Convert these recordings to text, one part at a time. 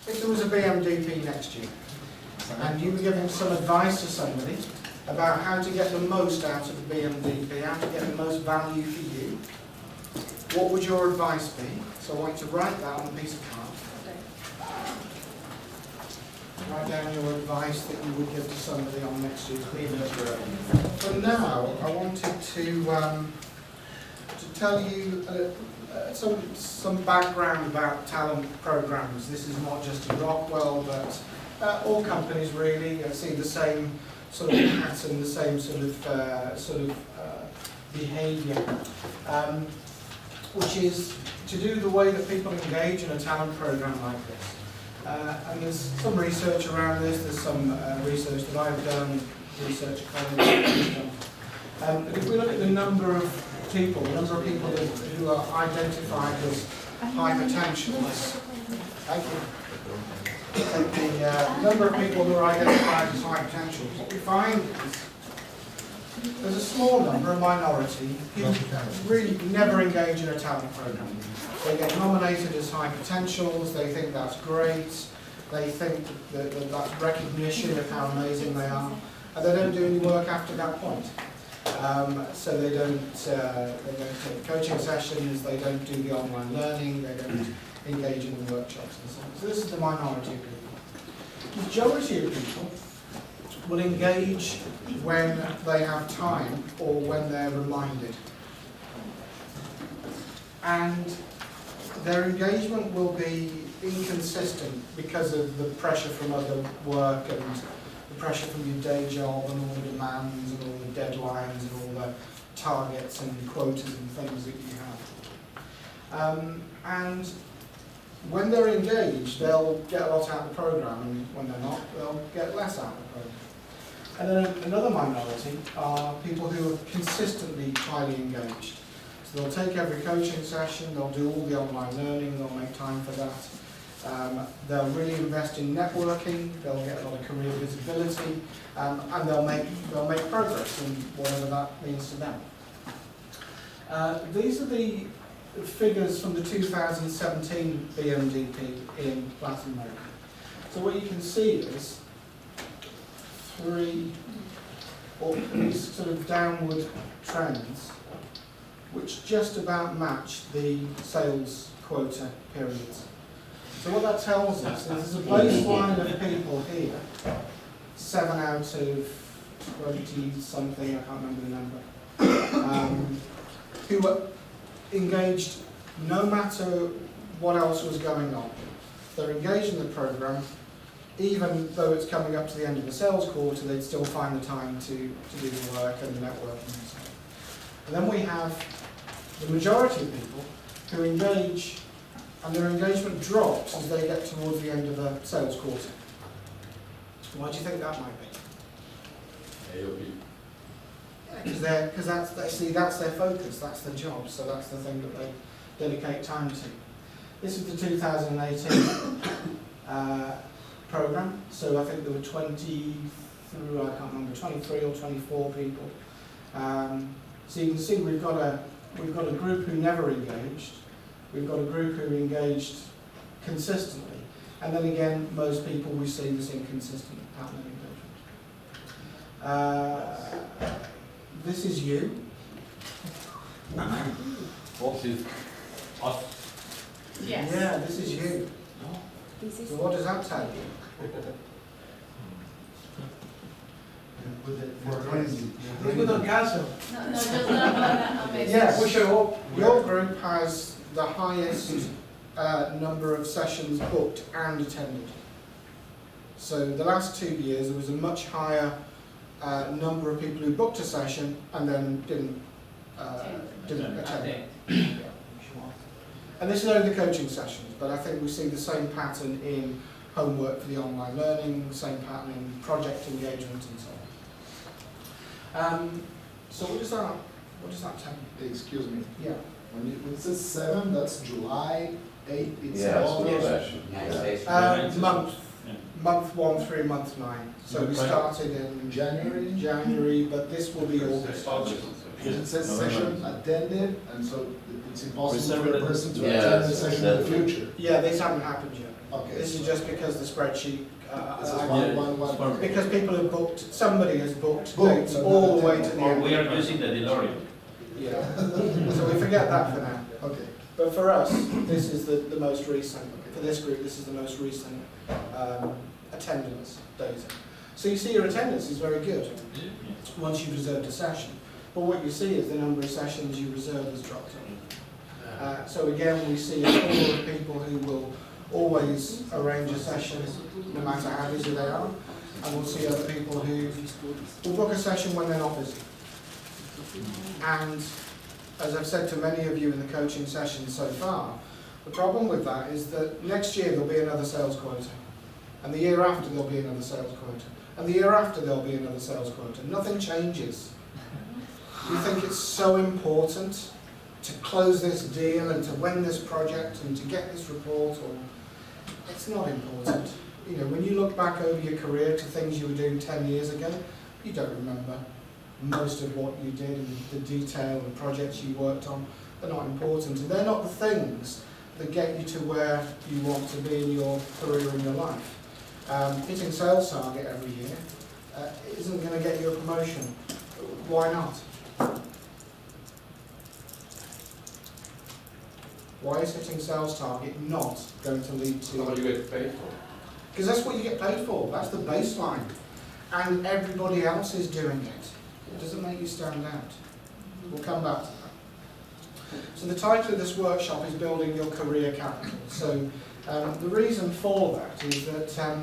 if there was a BMDP next year, and you were giving some advice to somebody about how to get the most out of the BMDP, how to get the most value for you, what would your advice be? So I want you to write that on a piece of card. Write down your advice that you would give to somebody on next year's BMDP. For now, I wanted to tell you some background about talent programs. This is not just in Rockwell, but all companies really see the same sort of pattern, the same sort of behaviour, which is to do the way that people engage in a talent program like this. And there's some research around this. There's some research that I've done, research colleagues have done. But if we look at the number of people who are identified as high potentials, thank you. The number of people who are identified as high potentials, what we find is there's a small number, a minority, who really never engage in a talent program. They get nominated as high potentials, they think that's great, they think that that's recognition of how amazing they are, and they don't do any work after that point. So they don't take coaching sessions, they don't do the online learning, they don't engage in the workshops and so on. So this is the minority of people. The majority of people will engage when they have time or when they're reminded. And their engagement will be inconsistent because of the pressure from other work and the pressure from your day job and all the demands and all the deadlines and all the targets and quotas and things that you have. And when they're engaged, they'll get a lot out of the programme, and when they're not, they'll get less out of the programme. And then another minority are people who are consistently highly engaged. So they'll take every coaching session, they'll do all the online learning, they'll make time for that. They'll really invest in networking, they'll get a lot of career visibility, and they'll make progress in whatever that means to them. These are the figures from the 2017 BMDP in Latin America. So what you can see is three sort of downward trends which just about match the sales quota periods. So what that tells us is there's a baseline of people here, 7 out of 20 something, I can't remember the number, who were engaged no matter what else was going on. They're engaged in the program, even though it's coming up to the end of the sales quarter, they'd still find the time to do the work and the networking and so on. And then we have the majority of people who engage, and their engagement drops as they get towards the end of the sales quarter. Why do you think that might be? AOP. Because that's their focus, that's their job, so that's the thing that they dedicate time to. This is the 2018 program, so I think there were 23 or 24 people. So you can see we've got a group who never engaged, we've got a group who engaged consistently, and then again, most people we see this inconsistent pattern of engagement. This is you. What is us? Yes. Yeah, this is you. So what does that tell you? With a castle. No, just not amazing. Yes. We show up. Your group has the highest number of sessions booked and attended. So the last 2 years there was a much higher number of people who booked a session and then didn't attend. Yeah. And this is only the coaching sessions, but I think we see the same pattern in homework for the online learning, the same pattern in project engagement and so on. So what does that tell you? Excuse me. Yeah. When it says 7, that's July. 8, it's Yeah, August. Month 1 through month 9. So we started in January. January, but this will be August. Because it says session attended, and so it's impossible for a Reserved. person to Yeah, attend the session in the exactly. future. Yeah, these haven't happened yet. Okay. This is just because the spreadsheet, This is I- one. because people have booked, somebody has booked Booked, dates but all not the way to the Or end. we are using the DeLorean. Yeah, so we forget that for now. Okay. But for us, this is the most recent, for this group, this is the most recent attendance data. So you see your attendance is very good once you've reserved a session. But what you see is the number of sessions you reserve has dropped off. So again, we see a pool of people who will always arrange a session no matter how busy they are. And we'll see other people who will book a session when they're not busy. And as I've said to many of you in the coaching sessions so far, the problem with that is that next year there'll be another sales quota. And the year after there'll be another sales quota. And the year after there'll be another sales quota. Nothing changes. You think it's so important to close this deal and to win this project and to get this report, or it's not important. You know, when you look back over your career to things you were doing 10 years ago, you don't remember most of what you did and the detail and projects you worked on. They're not important, and they're not the things that get you to where you want to be in your career and your life. Hitting sales target every year isn't going to get you a promotion. Why not? Why is hitting sales target not going to lead to... What do you get paid for? Because that's what you get paid for. That's the baseline. And everybody else is doing it. It doesn't make you stand out. We'll come back to that. So the title of this workshop is Building Your Career Capital. So the reason for that is that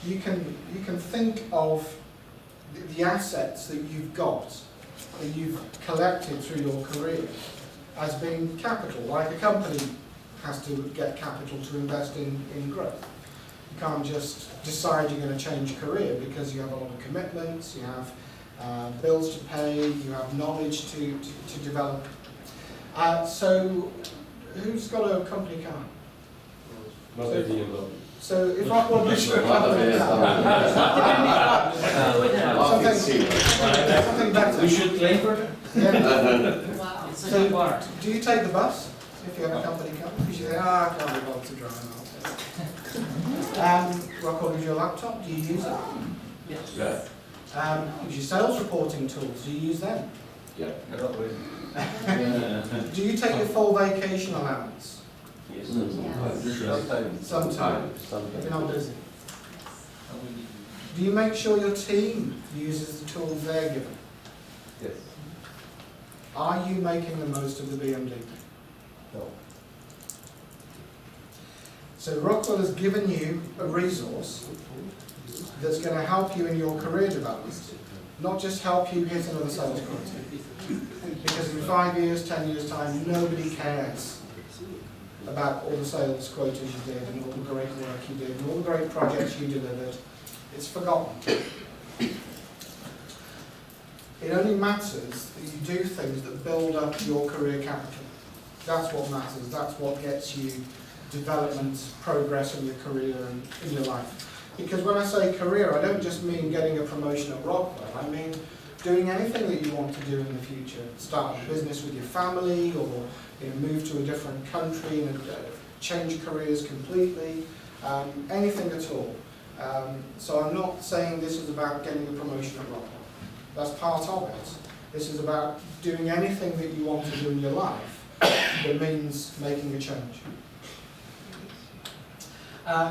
you can think of the assets that you've got, that you've collected through your career, as being capital, like a company has to get capital to invest in growth. You can't just decide you're going to change career because you have a lot of commitments, you have bills to pay, you have knowledge to develop. So who's got a company car? Not a BMW. So if Rockwell Bush were a company car, something better. We should claim for that? Yeah. Wow. So, do you take the bus if you have a company car? Because you say, I can't be bothered to drive, I'll take it. Rockwell gives you a laptop, do you use it? Yeah. Gives you sales reporting tools, do you use them? Yeah. Do you take your full vacation allowance? Yes. Yes. Sometimes, if you're not busy. Do you make sure your team uses the tools they're given? Yes. Are you making the most of the BMD? No. So Rockwell has given you a resource that's going to help you in your career development, not just help you hit another sales quota. Because in 5 years, 10 years time, nobody cares about all the sales quotas you did and all the great work you did and all the great projects you delivered. It's forgotten. It only matters that you do things that build up your career capital. That's what matters. That's what gets you development, progress in your career and in your life. Because when I say career, I don't just mean getting a promotion at Rockwell. I mean doing anything that you want to do in the future. Start a business with your family, or move to a different country and change careers completely. Anything at all. So I'm not saying this is about getting a promotion at Rockwell. That's part of it. This is about doing anything that you want to do in your life that means making a change.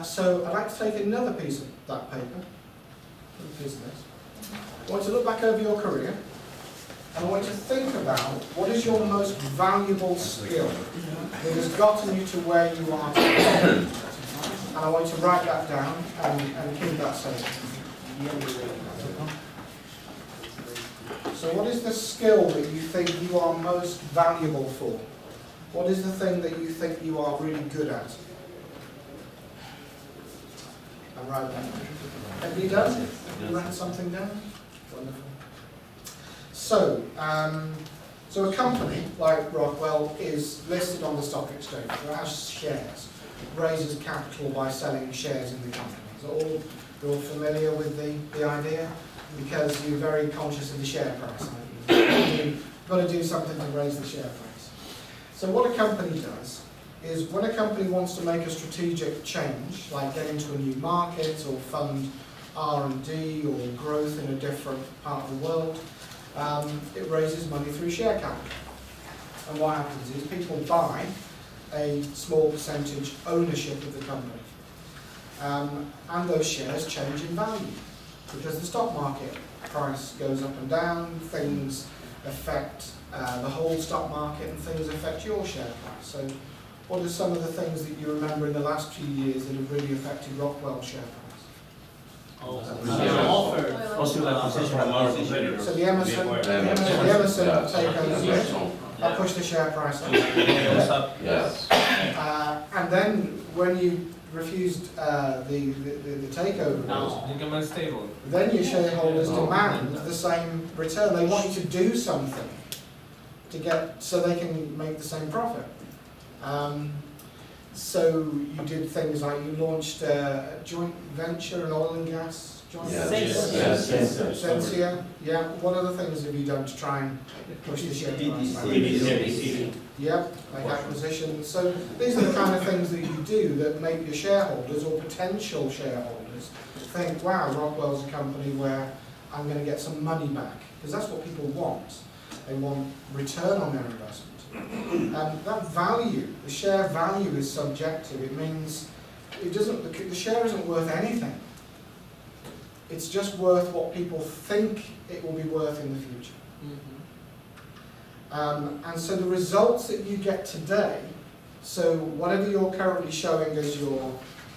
So I'd like to take another piece of that paper, for the business. I want you to look back over your career, and I want you to think about what is your most valuable skill that has gotten you to where you are today. And I want you to write that down and keep that safe. So what is the skill that you think you are most valuable for? What is the thing that you think you are really good at? And write that down. Have you done? Have you written something down? Wonderful. So, so a company like Rockwell is listed on the stock exchange. It has shares, raises capital by selling shares in the company. So you're all familiar with the idea? Because you're very conscious of the share price. got to do something to raise the share price. So what a company does is when a company wants to make a strategic change, like get into a new market or fund R&D or growth in a different part of the world, it raises money through share capital. And what happens is people buy a small percentage ownership of the company. And those shares change in value because the stock market price goes up and down, things affect the whole stock market and things affect your share price. So what are some of the things that you remember in the last few years that have really affected Rockwell's share price? Possible acquisition from our competitors. So the Emerson takeover that pushed the share price up. Yes. And then when you refused the takeover, then your shareholders demand the same return. They want you to do something to get so they can make the same profit. So you did things like you launched a joint venture, an oil and gas joint venture. Sensia. Yeah. What other things have you done to try and push the share price back? Yep, like acquisitions. So these are the kind of things that you do that make your shareholders or potential shareholders think, wow, Rockwell's a company where I'm going to get some money back. Because that's what people want. They want return on their investment. And that value, the share value is subjective. It means it doesn't, the share isn't worth anything. It's just worth what people think it will be worth in the future. And so the results that you get today, so whatever you're currently showing as your,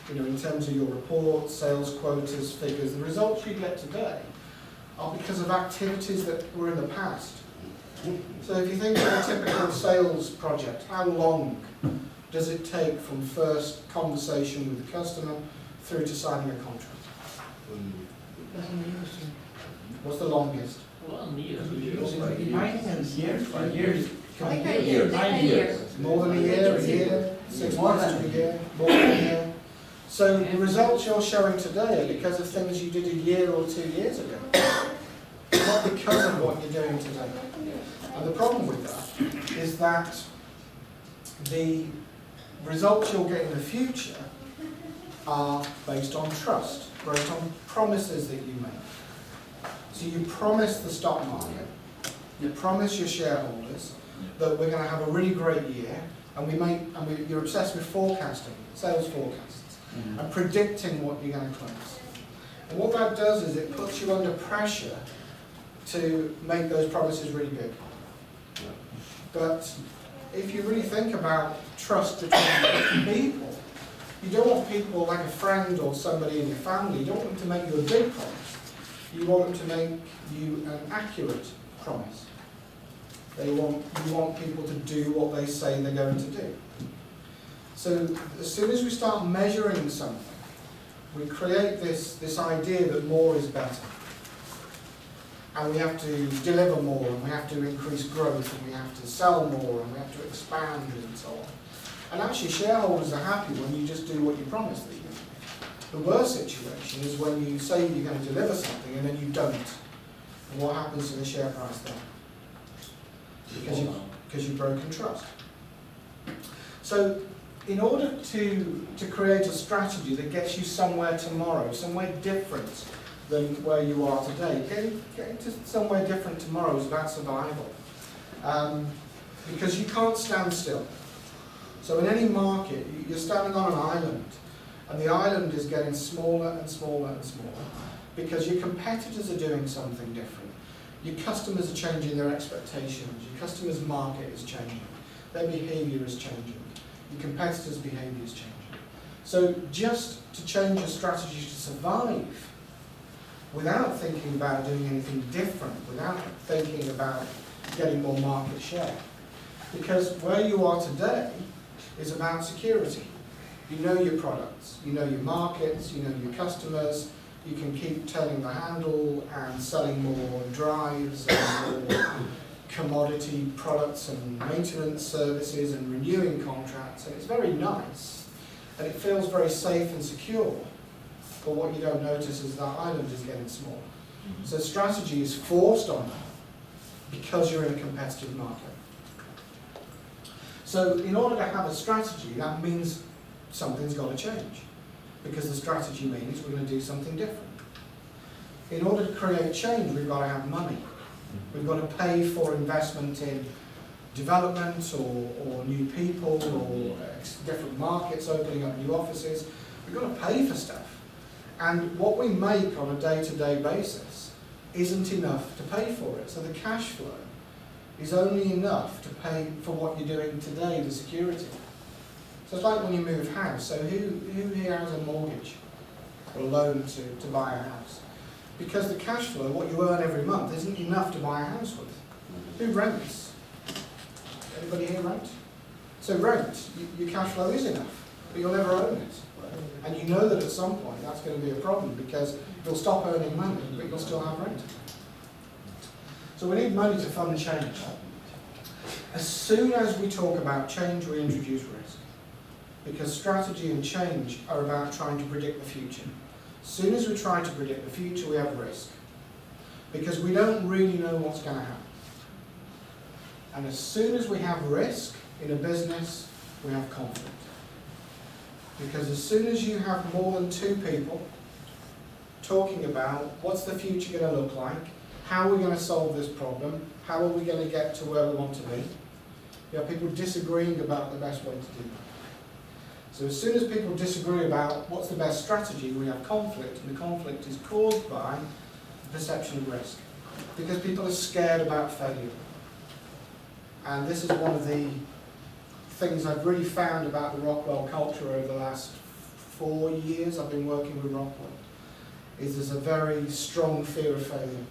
in terms of your reports, sales quotas, figures, the results you get today are because of activities that were in the past. So if you think of a typical sales project, how long does it take from first conversation with the customer through to signing a contract? What's the longest? 9 years. Can be years. More than a year, 6 months to a year, more than a year. So the results you're showing today are because of things you did a year or 2 years ago, not because of what you're doing today. And the problem with that is that the results you'll get in the future are based on trust, based on promises that you make. So you promise the stock market, you promise your shareholders that we're going to have a really great year, and you're obsessed with forecasting, sales forecasts, and predicting what you're going to close. And what that does is it puts you under pressure to make those promises really big. But if you really think about trust between people, you don't want people like a friend or somebody in your family, you don't want them to make you a big promise. You want them to make you an accurate promise. You want people to do what they say they're going to do. So as soon as we start measuring something, we create this idea that more is better. And we have to deliver more, and we have to increase growth, and we have to sell more, and we have to expand, and so on. And actually, shareholders are happy when you just do what you promised that you would. The worst situation is when you say you're going to deliver something, and then you don't. And what happens to the share price then? Because you've broken trust. So, in order to create a strategy that gets you somewhere tomorrow, somewhere different than where you are today, getting to somewhere different tomorrow is about survival. Because you can't stand still. So in any market, you're standing on an island, and the island is getting smaller and smaller and smaller because your competitors are doing something different. Your customers are changing their expectations. Your customers' market is changing. Their behavior is changing. Your competitors' behavior is changing. So just to change your strategy to survive, without thinking about doing anything different, without thinking about getting more market share. Because where you are today is about security. You know your products, you know your markets, you know your customers, you can keep turning the handle and selling more drives and more commodity products and maintenance services and renewing contracts, and it's very nice, and it feels very safe and secure. But what you don't notice is that island is getting smaller. So strategy is forced on you because you're in a competitive market. So in order to have a strategy, that means something's got to change, because the strategy means we're going to do something different. In order to create change, we've got to have money. We've got to pay for investment in development or new people or different markets, opening up new offices. We've got to pay for stuff. And what we make on a day-to-day basis isn't enough to pay for it. So the cash flow is only enough to pay for what you're doing today, the security. So it's like when you move house. So who here has a mortgage or a loan to buy a house? Because the cash flow, what you earn every month, isn't enough to buy a house with. Who rents? Anybody here rent? So rent, your cash flow is enough, but you'll never own it. And you know that at some point that's going to be a problem, because you'll stop earning money, but you'll still have rent. So we need money to fund change. As soon as we talk about change, we introduce risk. Because strategy and change are about trying to predict the future. As soon as we try to predict the future, we have risk. Because we don't really know what's going to happen. And as soon as we have risk in a business, we have conflict. Because as soon as you have more than two people talking about what's the future going to look like, how are we going to solve this problem, how are we going to get to where we want to be, you have people disagreeing about the best way to do that. So as soon as people disagree about what's the best strategy, we have conflict, and the conflict is caused by the perception of risk. Because people are scared about failure. And this is one of the things I've really found about the Rockwell culture over the last 4 years I've been working with Rockwell, is there's a very strong fear of failure.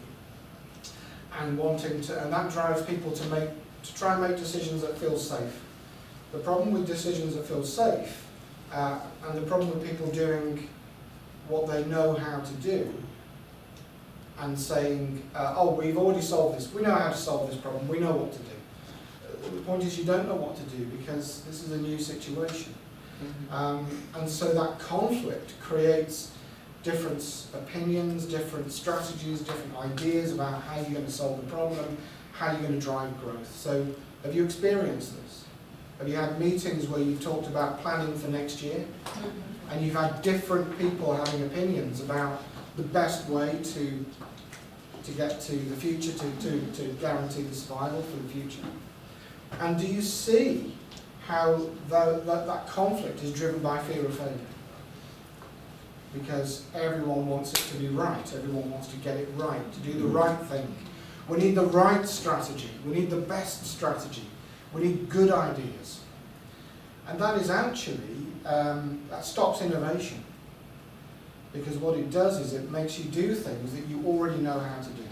And that drives people to try and make decisions that feel safe. The problem with decisions that feel safe, and the problem with people doing what they know how to do, and saying, oh, we've already solved this, we know how to solve this problem, we know what to do. The point is you don't know what to do, because this is a new situation. And so that conflict creates different opinions, different strategies, different ideas about how you're going to solve the problem, how you're going to drive growth. So have you experienced this? Have you had meetings where you've talked about planning for next year? And you've had different people having opinions about the best way to get to the future, to guarantee the survival for the future? And do you see how that conflict is driven by fear of failure? Because everyone wants it to be right, everyone wants to get it right, to do the right thing. We need the right strategy, we need the best strategy, we need good ideas. And that is actually, that stops innovation. Because what it does is it makes you do things that you already know how to do.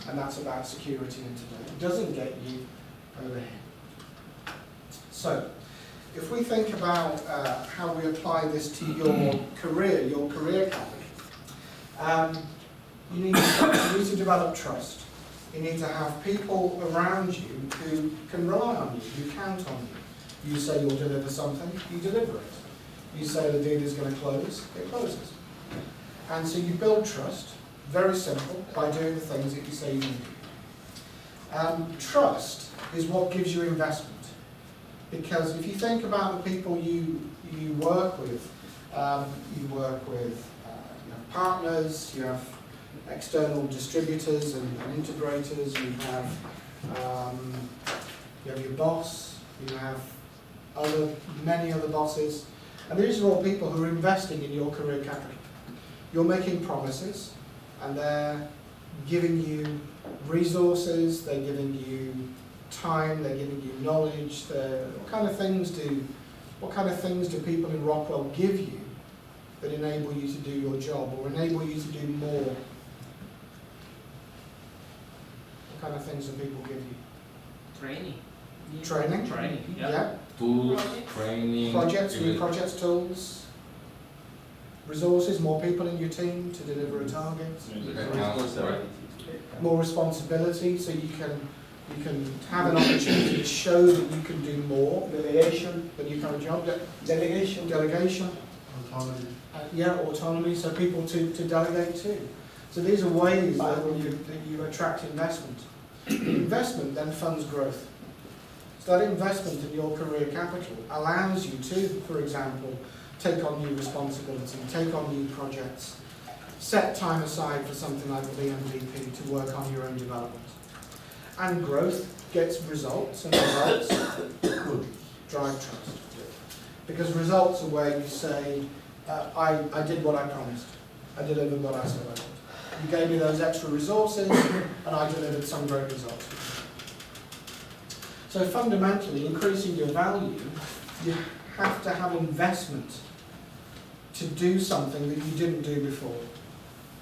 And that's about security and today. It doesn't get you over here. So, if we think about how we apply this to your career category, you need to develop trust. You need to have people around you who can rely on you, who count on you. You say you'll deliver something, you deliver it. You say the deal is going to close, it closes. And so you build trust, very simple, by doing the things that you say you do. Trust is what gives you investment. Because if you think about the people you work with, you have partners, you have external distributors and integrators, you have your boss, you have many other bosses, and these are all people who are investing in your career capital. You're making promises, and they're giving you resources, they're giving you time, they're giving you knowledge. What kind of things do people in Rockwell give you that enable you to do your job or enable you to do more? What kind of things do people give you? Training. Training? Training, Yeah. Tools, training. New projects, tools, resources, more people in your team to deliver a target. More responsibility, so you can have an opportunity to show that you can do more. Delegation. Than your current job. Delegation. Autonomy. Autonomy, so people to delegate to. So these are ways that you attract investment. Investment then funds growth. So that investment in your career capital allows you to, for example, take on new responsibility, take on new projects, set time aside for something like the BMVP to work on your own development. And growth gets results, and results drive trust. Because results are where you say, I did what I promised. I delivered what I said I would. You gave me those extra resources, and I delivered some great results. So fundamentally, increasing your value, you have to have investment to do something that you didn't do before.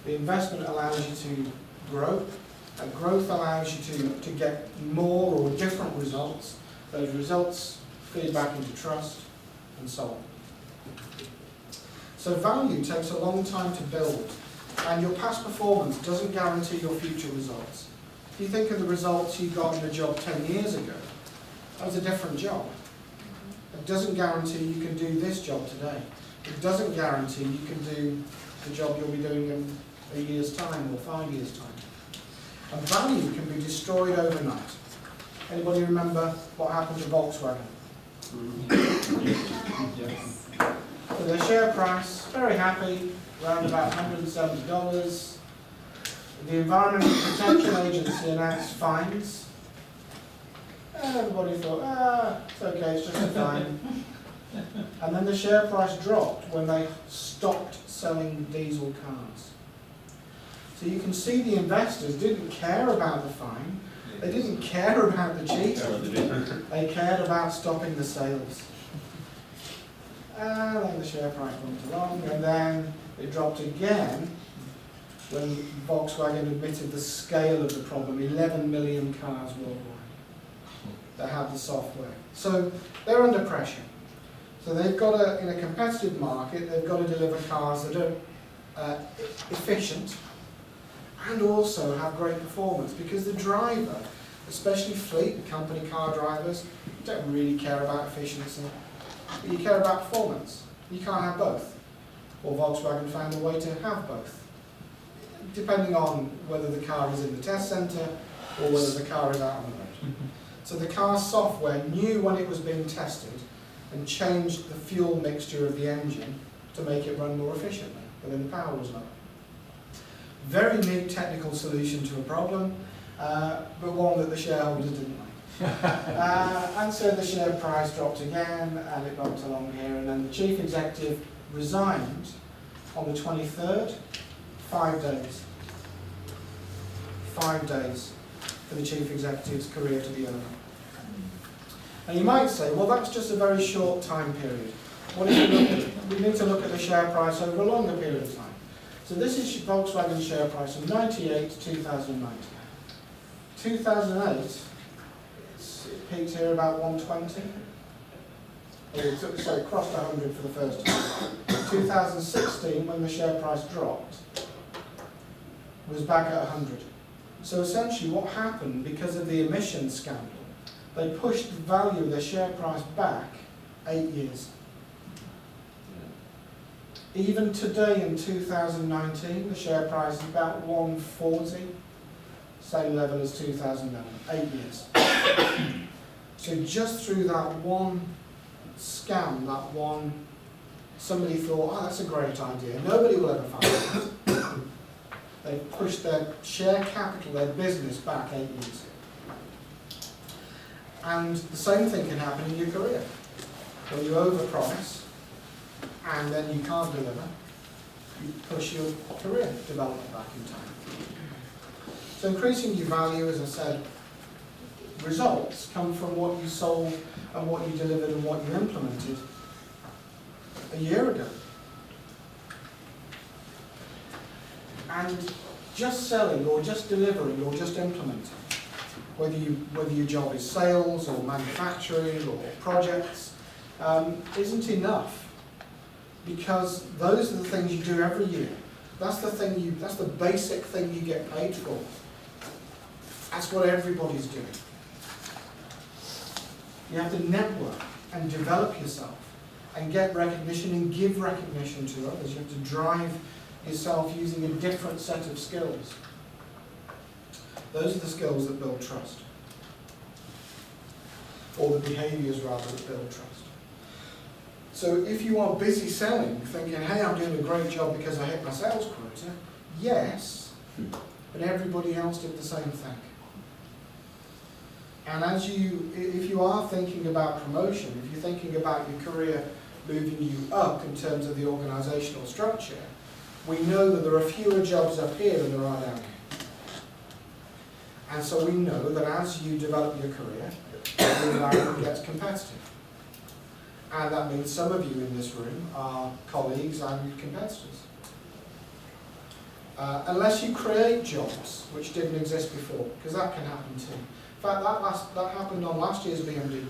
The investment allows you to grow, and growth allows you to get more or different results. Those results feed back into trust, and so on. So value takes a long time to build, and your past performance doesn't guarantee your future results. If you think of the results you got in a job 10 years ago, that was a different job. It doesn't guarantee you can do this job today. It doesn't guarantee you can do the job you'll be doing in a year's time or 5 years' time. And value can be destroyed overnight. Anybody remember what happened to Volkswagen? So their share price, very happy, around about $170. The Environmental Protection Agency announced fines. And everybody thought, it's okay, it's just a fine. And then the share price dropped when they stopped selling diesel cars. So you can see the investors didn't care about the fine. They didn't care about the cheating. They cared about stopping the sales. And then the share price went along, and then it dropped again when Volkswagen admitted the scale of the problem, 11 million cars worldwide that have the software. So they're under pressure. So they've got to, in a competitive market, they've got to deliver cars that are efficient and also have great performance, because the driver, especially fleet and company car drivers, don't really care about efficiency, but you care about performance. You can't have both. Well, Volkswagen found a way to have both, depending on whether the car is in the test centre or whether the car is out on the road. So the car's software knew when it was being tested and changed the fuel mixture of the engine to make it run more efficiently, but then the power was lower. Very neat technical solution to a problem, but one that the shareholders didn't like. And so the share price dropped again, and it bumped along here, and then the chief executive resigned on the 23rd, 5 days. 5 days for the chief executive's career to be over. And you might say, well, that's just a very short time period. What if we need to look at the share price over a longer period of time. So this is Volkswagen's share price from 98 to 2009. 2008, it peaked here about 120. So it crossed 100 for the first time. 2016, when the share price dropped, was back at 100. So essentially what happened, because of the emissions scandal, they pushed the value of their share price back 8 years. Even today in 2019, the share price is about 140, same level as 2009, 8 years. So just through that one scam, that one, somebody thought, oh, that's a great idea, nobody will ever find it. They pushed their share capital, their business back 8 years. And the same thing can happen in your career. When you overpromise, and then you can't deliver, you push your career development back in time. So increasing your value, as I said, results come from what you sold and what you delivered and what you implemented a year ago. And just selling or just delivering or just implementing, whether your job is sales or manufacturing or projects, isn't enough. Because those are the things you do every year. That's the basic thing you get paid for. That's what everybody's doing. You have to network and develop yourself and get recognition and give recognition to others. You have to drive yourself using a different set of skills. Those are the skills that build trust. Or the behaviours, rather, that build trust. So if you are busy selling, thinking, hey, I'm doing a great job because I hit my sales quota, yes, but everybody else did the same thing. And if you are thinking about promotion, if you're thinking about your career moving you up in terms of the organisational structure, we know that there are fewer jobs up here than there are down here. And so we know that as you develop your career, the environment gets competitive. And that means some of you in this room are colleagues and competitors. Unless you create jobs which didn't exist before, because that can happen too. In fact, that happened on last year's BMDP.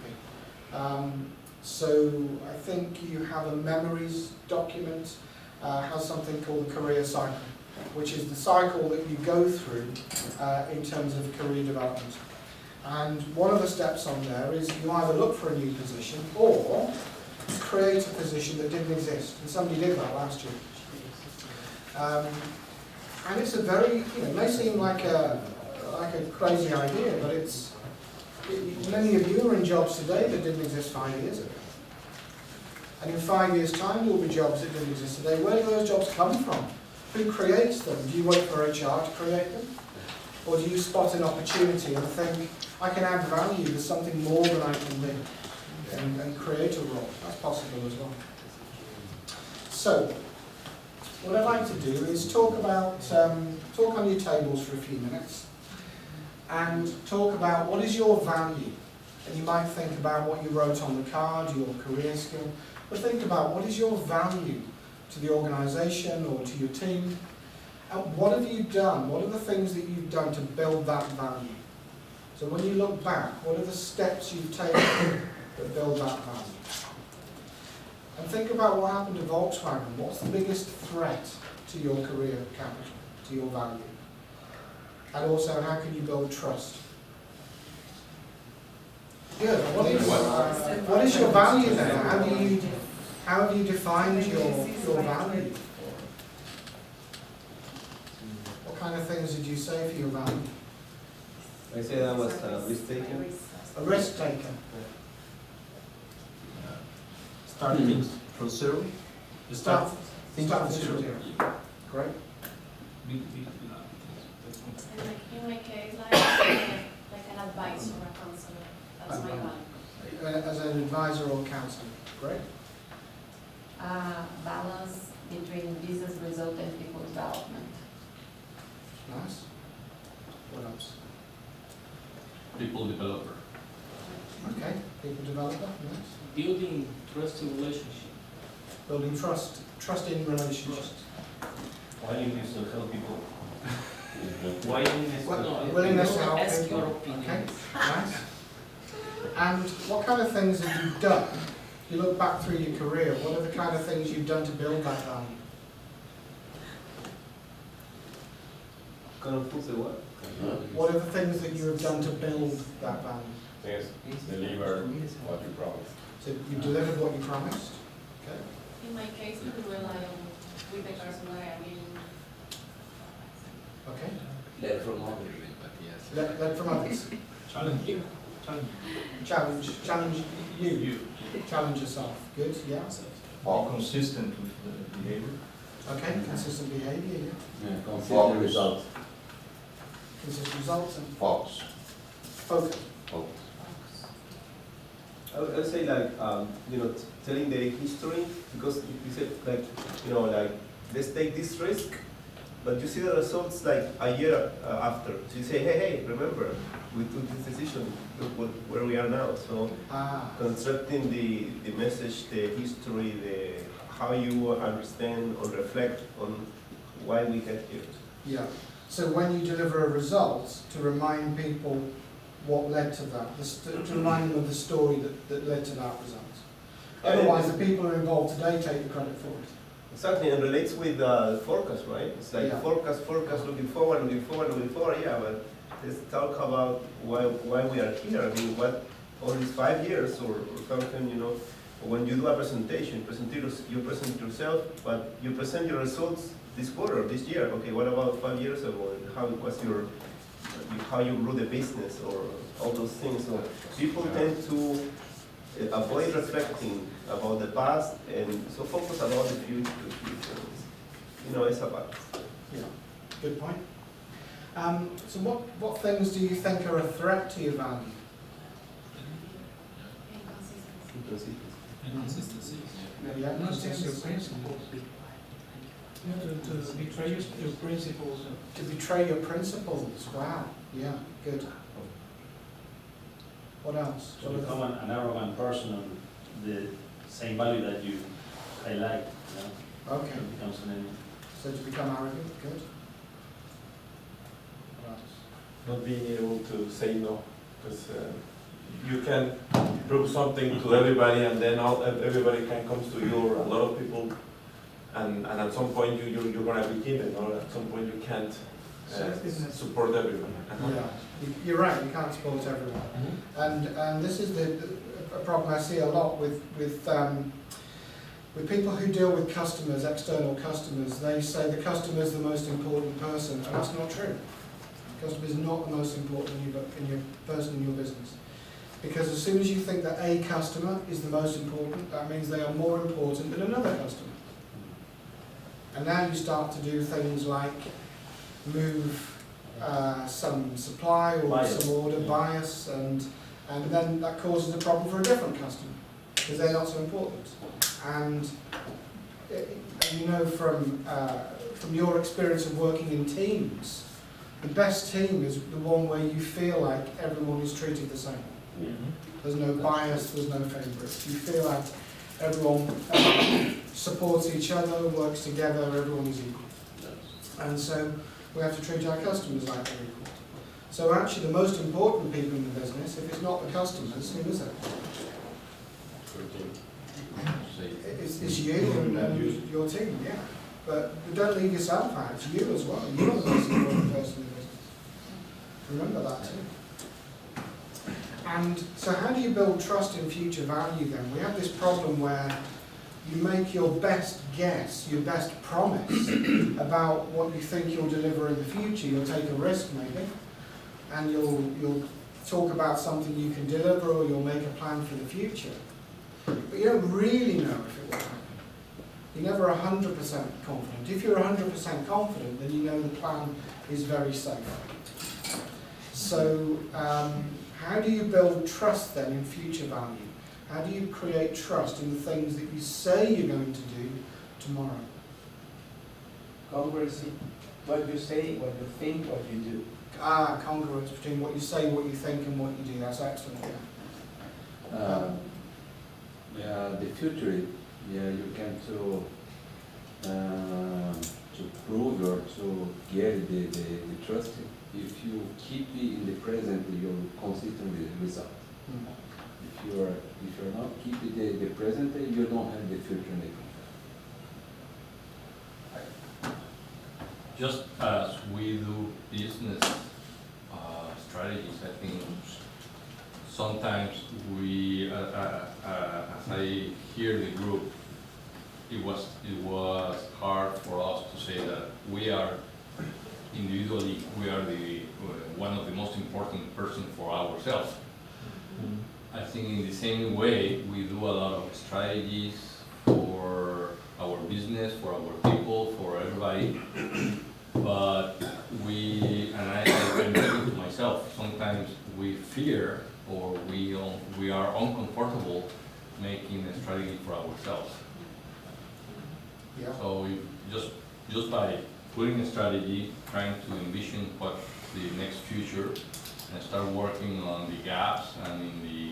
So I think you have a memories document, has something called the career cycle, which is the cycle that you go through in terms of career development. And one of the steps on there is you either look for a new position or create a position that didn't exist. And somebody did that last year. And it's a very, it may seem like a crazy idea, but many of you are in jobs today that didn't exist 5 years ago. And in 5 years' time, there will be jobs that didn't exist today. Where do those jobs come from? Who creates them? Do you wait for HR to create them? Or do you spot an opportunity and think, I can add value, there's something more than I can do, and create a role? That's possible as well. So, what I'd like to do is talk on your tables for a few minutes, and talk about what is your value. And you might think about what you wrote on the card, your career skill, but think about what is your value to the organisation or to your team. And what have you done? What are the things that you've done to build that value? So when you look back, what are the steps you've taken that build that value? And think about what happened to Volkswagen. What's the biggest threat to your career capital, to your value? And also, how can you build trust? Good. What is your value then? How have you defined your value? What kind of things did you say for your value? I said I was risk taker. A risk taker. Start things from zero. Start things from from zero. zero. Great. Big. And like in my case, like an advisor or a counselor. That's my value. As an advisor or counselor. Great. Balance between business result and people development. Nice. What else? People developer. Okay. People developer. Nice. Building trusting relationship. Building trust in relationships. Willingness to help people. Willingness to help. Willingness to help Ask people. your opinion. Okay. Nice. And what kind of things have you done? If you look back through your career, what are the kind of things you've done to build that value? Kind of put the what? What are the things that you have done to build that value? Yes, deliver what you promised. So you delivered what you promised. Okay. In my case, we rely on with the person that I mean. Okay. Learn from others, but yes. Learn from others. Challenge you. Challenge you. Challenge yourself. Good. Yeah. Be consistent with the behavior. Okay. Consistent behaviour. Yeah. Consistent results. Consistent results and Focus. focus. I would say like telling the history, because you said like let's take this risk, but you see the results like a year after. So you say, hey, remember we took this decision. Look where we are now. So constructing the message, the history, how you understand or reflect on why we get here. Yeah. So when you deliver a result, to remind people what led to that, to remind them of the story that led to that result. Otherwise, the people who are involved today take the credit for it. Exactly, and relates with forecast, right? It's like forecast, looking forward, yeah, but let's talk about why we are here. I mean, what all these 5 years or something, when you do a presentation, you present yourself, but you present your results this quarter, this year. Okay, what about 5 years ago? And how was your how you run the business or all those things. So people tend to avoid reflecting about the past and so focus about the future. You know, it's about. Yeah, good point. So what things do you think are a threat to your value? Inconsistency. Yeah, Not just your principles. You know, to betray your principles. To betray your principles. Wow. Yeah, good. What else? To become an arrogant person on the same value that you highlight, you know, Okay. it becomes an enemy. So to become arrogant, good. What else? Not being able to say no, because you can prove something to everybody, and then everybody can come to you, or a lot of people, and at some point you're gonna be given, or at some point you can't support everyone. Yeah, you're right. You can't support everyone, and this is a problem I see a lot with people who deal with customers, external customers. They say the customer is the most important person, and that's not true. The customer is not the most important in your person in your business, because as soon as you think that a customer is the most important, that means they are more important than another customer. And now you start to do things like move some supply or Bias. some order bias, and then that causes a problem for a different customer because they're not so important. And you know from your experience of working in teams, the best team is the one where you feel like everyone is treated the same. There's no bias, there's no favourites. You feel like everyone supports each other, works together, everyone is equal. And so we have to treat our customers like they're equal. So actually the most important people in the business, if it's not the customers, who is it? It's you and your team, yeah. But don't leave yourself out, it's you as well. You're the most important person in the business. Remember that too. And so how do you build trust in future value then? We have this problem where you make your best guess, your best promise about what you think you'll deliver in the future. You'll take a risk maybe, and you'll talk about something you can deliver, or you'll make a plan for the future. But you don't really know if it will happen. You're never 100% confident. If you're 100% confident, then you know the plan is very safe. So how do you build trust then in future value? How do you create trust in the things that you say you're going to do tomorrow? Congruency. What you say, what you think, what you do. Congruence between what you say, what you think, and what you do. That's excellent, yeah. The future, you can to prove or to get the trust. If you keep it in the present, you'll consistently result. If you're not keeping the present, you don't have the future in the company. Just as we do business strategies, I think sometimes we, as I hear the group, it was hard for us to say that we are individually, we are the one of the most important person for ourselves. I think in the same way, we do a lot of strategies for our business, for our people, for everybody. But we, and I'm thinking to myself, sometimes we fear or we are uncomfortable making a strategy for ourselves. Yeah. So just by putting a strategy, trying to envision what's the next future, and start working on the gaps and in the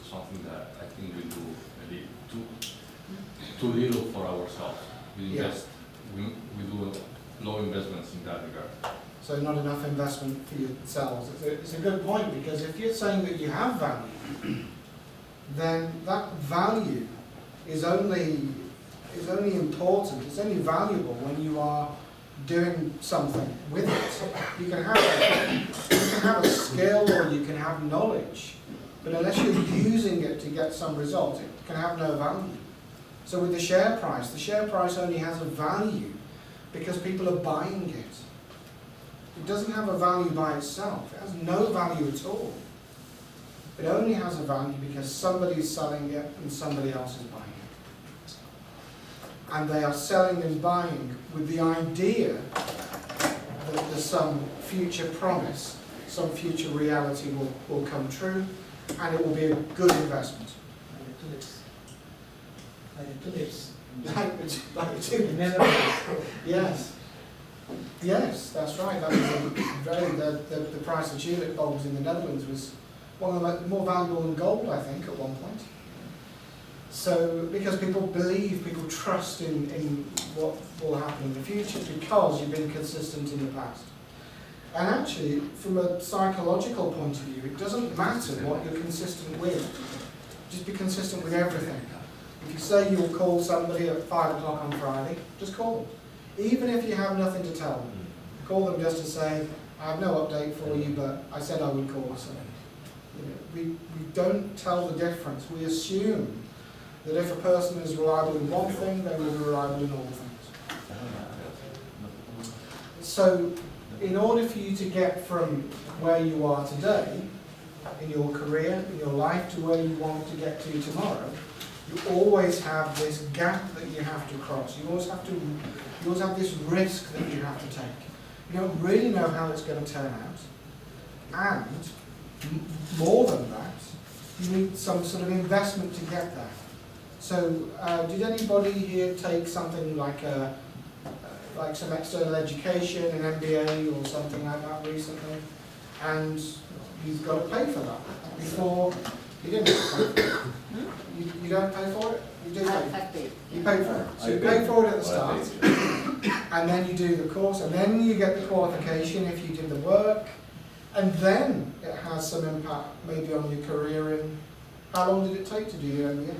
something that I think we do a little too little for ourselves. We invest, we do low investments in that regard. So not enough investment for yourselves. It's a good point, because if you're saying that you have value, then that value is only important, it's only valuable when you are doing something with it. You can have a skill or you can have knowledge, but unless you're using it to get some result, it can have no value. So with the share price only has a value because people are buying it. It doesn't have a value by itself. It has no value at all. It only has a value because somebody is selling it and somebody else is buying it. And they are selling and buying with the idea that there's some future promise, some future reality will come true, and it will be a good investment. Like the tulips. Like the tulips. Like the In tulips. Netherlands. Yes. Yes, that's right. That was the price of tulip bulbs in the Netherlands was one of the more valuable than gold, I think, at one point. So, because people believe, people trust in what will happen in the future because you've been consistent in the past. And actually, from a psychological point of view, it doesn't matter what you're consistent with. Just be consistent with everything. If you say you'll call somebody at 5 o'clock on Friday, just call them. Even if you have nothing to tell them. Call them just to say, I have no update for you, but I said I would call somebody. You know, we don't tell the difference. We assume that if a person is reliable in one thing, they will be reliable in all things. So, in order for you to get from where you are today, in your career, in your life, to where you want to get to tomorrow, you always have this gap that you have to cross. You always have this risk that you have to take. You don't really know how it's going to turn out. And more than that, you need some sort of investment to get there. So, did anybody here take something like some external education, an MBA or something like that recently? And you've got to pay for that before you didn't pay for it. You don't pay for it? You do pay for it. You pay for it. So you pay for it at the start, and then you do the course, and then you get the qualification if you did the work, and then it has some impact maybe on your career. In how long did it take to do your MBA?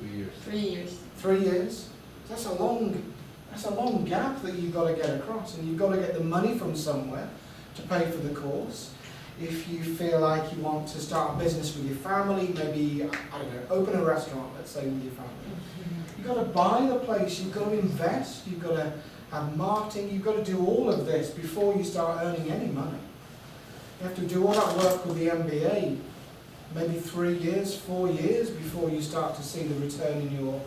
2 years. 3 years. 3 years. That's a long gap that you've got to get across, and you've got to get the money from somewhere to pay for the course. If you feel like you want to start a business with your family, maybe, I don't know, open a restaurant, let's say, with your family. You've got to buy the place, you've got to invest, you've got to have marketing, you've got to do all of this before you start earning any money. You have to do all that work with the MBA, maybe 3 years, 4 years before you start to see the return in your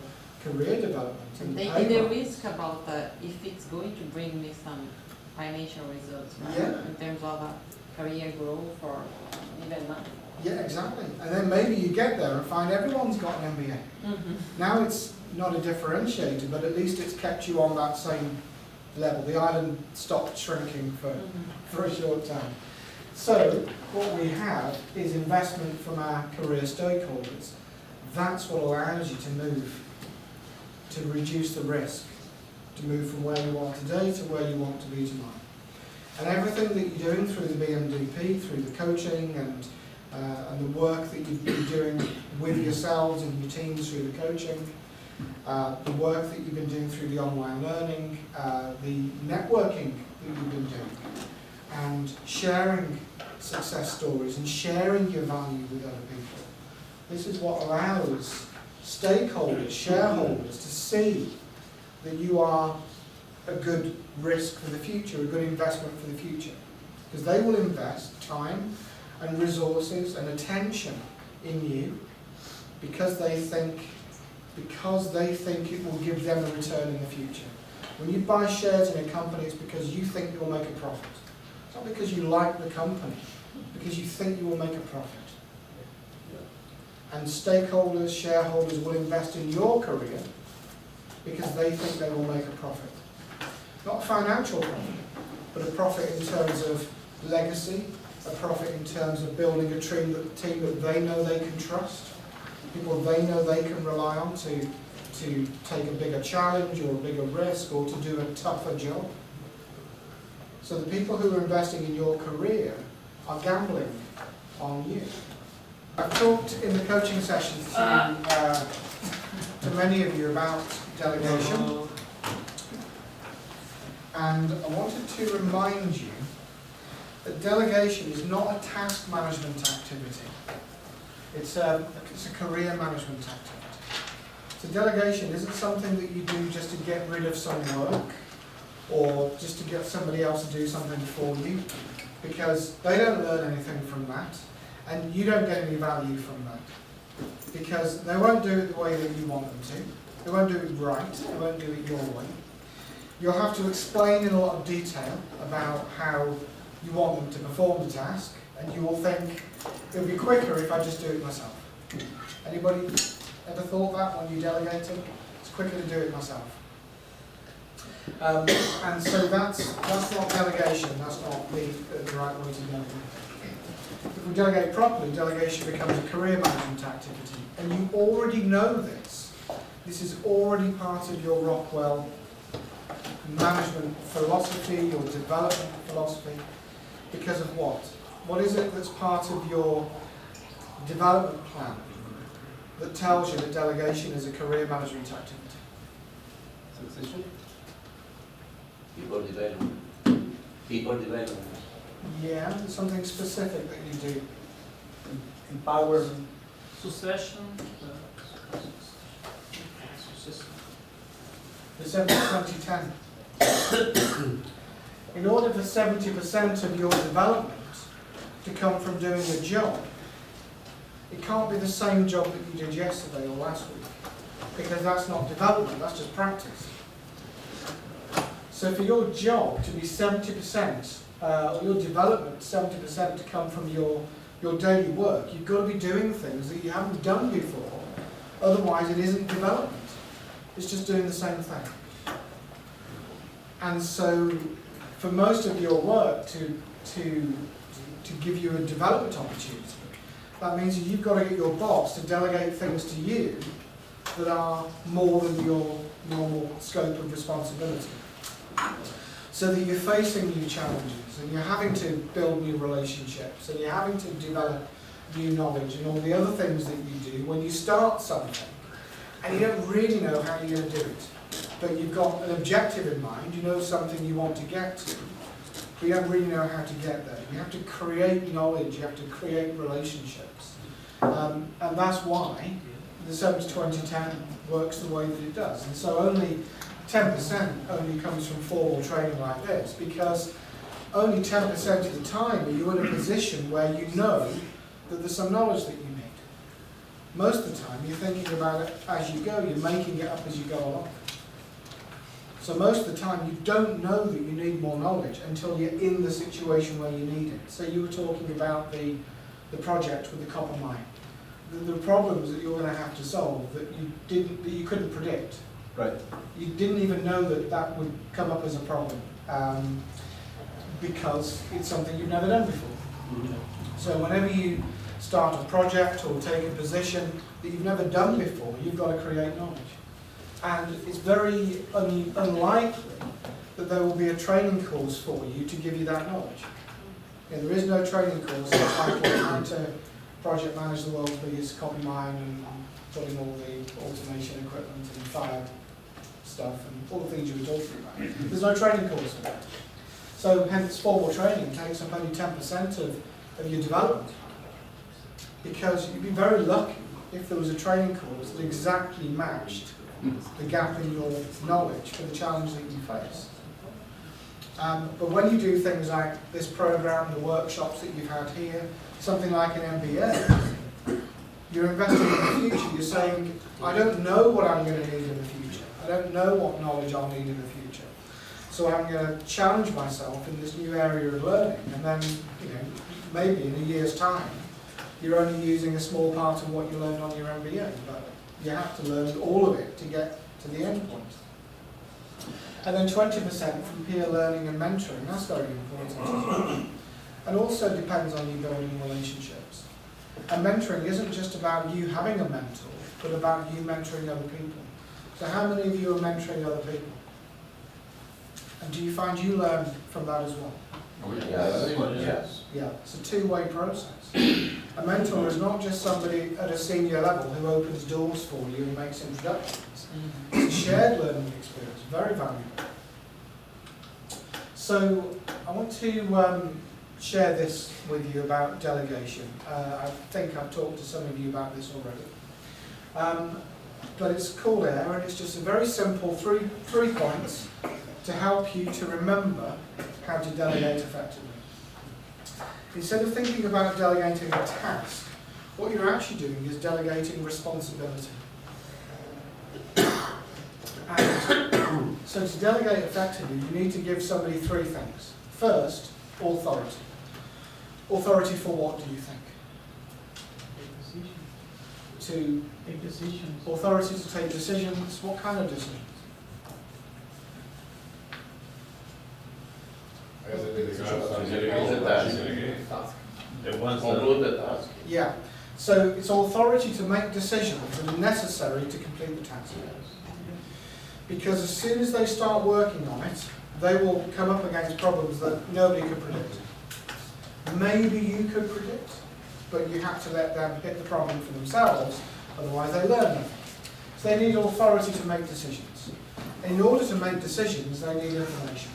career development. And the taking pay the rise. risk about if it's going to bring me some financial results, right? Yeah. In terms of career growth or even money. Yeah, exactly. And then maybe you get there and find everyone's got an MBA. Mm-hmm. Now it's not a differentiator, but at least it's kept you on that same level. The island stopped shrinking for a short time. So what we have is investment from our career stakeholders. That's what allows you to move, to reduce the risk, to move from where you are today to where you want to be tomorrow. And everything that you're doing through the BMDP, through the coaching and the work that you've been doing with yourselves and your teams through the coaching, the work that you've been doing through the online learning, the networking that you've been doing, and sharing success stories and sharing your value with other people. This is what allows stakeholders, shareholders to see that you are a good risk for the future, a good investment for the future. Because they will invest time and resources and attention in you because they think it will give them a return in the future. When you buy shares in a company, it's because you think you'll make a profit. It's not because you like the company, because you think you will make a profit. And stakeholders, shareholders will invest in your career because they think they will make a profit. Not a financial profit, but a profit in terms of legacy, a profit in terms of building a team that they know they can trust, people they know they can rely on to take a bigger challenge or a bigger risk or to do a tougher job. So the people who are investing in your career are gambling on you. I've talked in the coaching sessions to many of you about delegation. And I wanted to remind you that delegation is not a task management activity. It's a career management activity. So delegation isn't something that you do just to get rid of some work or just to get somebody else to do something for you, because they don't learn anything from that, and you don't get any value from that, because they won't do it the way that you want them to, they won't do it right, they won't do it your way. You'll have to explain in a lot of detail about how you want them to perform the task, and you will think, it'll be quicker if I just do it myself. Anybody ever thought that when you delegating? It's quicker to do it myself. And so that's not delegation, that's not the right way to delegate. If we delegate properly, delegation becomes a career management activity. And you already know this. This is already part of your Rockwell management philosophy or development philosophy. Because of what? What is it that's part of your development plan that tells you that delegation is a career management activity? Succession? People development. People development. Yeah, something specific that you do. Empower them. Succession. The 70-20-10. In order for 70% of your development to come from doing a job, it can't be the same job that you did yesterday or last week, because that's not development, that's just practice. So for your job to be 70%, or your development 70% to come from your daily work, you've got to be doing things that you haven't done before, otherwise it isn't development. It's just doing the same thing. And so for most of your work to give you a development opportunity, that means that you've got to get your boss to delegate things to you that are more than your normal scope of responsibility. So that you're facing new challenges, and you're having to build new relationships, and you're having to develop new knowledge and all the other things that you do when you start something, and you don't really know how you're going to do it. But you've got an objective in mind, you know something you want to get to, but you don't really know how to get there. You have to create knowledge, you have to create relationships. And that's why the 70-20-10 works the way that it does. And so only 10% only comes from formal training like this, because only 10% of the time are you in a position where you know that there's some knowledge that you need. Most of the time you're thinking about it as you go, you're making it up as you go along. So most of the time you don't know that you need more knowledge until you're in the situation where you need it. So you were talking about the project with the copper mine. The problems that you're going to have to solve that you couldn't predict. Right. You didn't even know that would come up as a problem because it's something you've never done before. Mm-hmm. So whenever you start a project or take a position that you've never done before, you've got to create knowledge. And it's very unlikely that there will be a training course for you to give you that knowledge. Yeah, there is no training course entitled how to project manage the world's biggest copper mine and putting all the automation equipment and fire stuff and all the things you were talking about. There's no training course for that. So hence formal training takes up only 10% of your development. Because you'd be very lucky if there was a training course that exactly matched the gap in your knowledge for the challenge that you face. But when you do things like this program, the workshops that you've had here, something like an MBA, you're investing in the future. You're saying, I don't know what I'm going to need in the future. I don't know what knowledge I'll need in the future. So I'm going to challenge myself in this new area of learning. And then, maybe in a year's time, you're only using a small part of what you learned on your MBA. But you have to learn all of it to get to the end point. And then 20% from peer learning and mentoring. That's very important as well. And also depends on you building relationships. And mentoring isn't just about you having a mentor, but about you mentoring other people. So how many of you are mentoring other people? And do you find you learn from that as well? Yes. Yeah, it's a two-way process. A mentor is not just somebody at a senior level who opens doors for you and makes introductions. It's a shared learning experience, very valuable. So I want to share this with you about delegation. I think I've talked to some of you about this already. But it's called AIR, and it's just a very simple three points to help you to remember how to delegate effectively. Instead of thinking about delegating a task, what you're actually doing is delegating responsibility. And so to delegate effectively, you need to give somebody three things. First, authority. Authority for what, do you think? To Take decisions. authority to take decisions. What kind of decisions? The ones Conclude that, the task. Yeah. So it's authority to make decisions that are necessary to complete the task. Because as soon as they start working on it, they will come up against problems that nobody could predict. Maybe you could predict, but you have to let them hit the problem for themselves, otherwise they learn nothing. So they need authority to make decisions. In order to make decisions, they need information.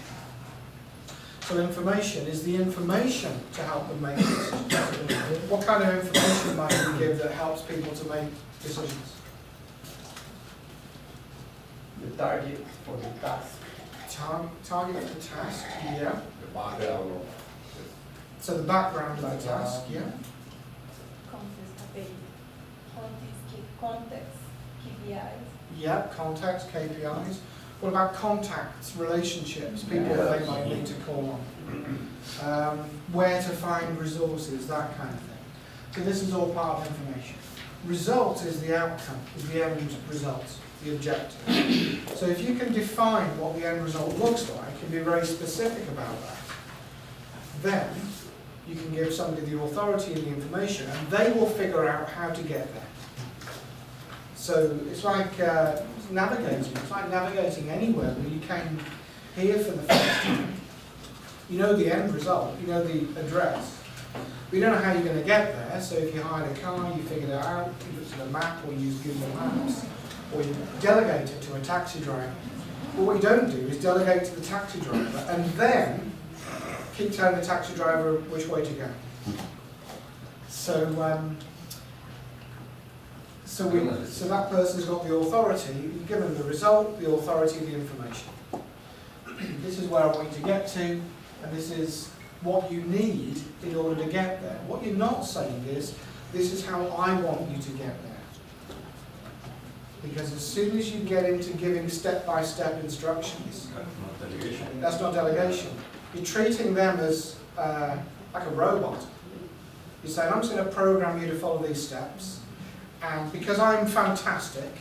So information is the information to help them make decisions. What kind of information might you give that helps people to make decisions? The target for the task. Target for the task, yeah. The background of So the background of the task, yeah. Context, KPIs. Yeah, context, KPIs. What about contacts, relationships, people that they might need to call on? Where to find resources, that kind of thing. So this is all part of information. Result is the outcome, is the end result, the objective. So if you can define what the end result looks like and be very specific about that, then you can give somebody the authority and the information, and they will figure out how to get there. So it's like navigating. It's like navigating anywhere where you came here for the first time. You know the end result, you know the address. But you don't know how you're going to get there, so if you hired a car, you figured it out, you looked at a map or use Google Maps, or you delegate it to a taxi driver. But what you don't do is delegate to the taxi driver and then keep telling the taxi driver which way to go. So that person's got the authority, you give them the result, the authority, the information. This is where I want you to get to, and this is what you need in order to get there. What you're not saying is, this is how I want you to get there. Because as soon as you get into giving step-by-step instructions, that's not delegation. You're treating them as like a robot. You're saying, I'm just going to program you to follow these steps, and because I'm fantastic,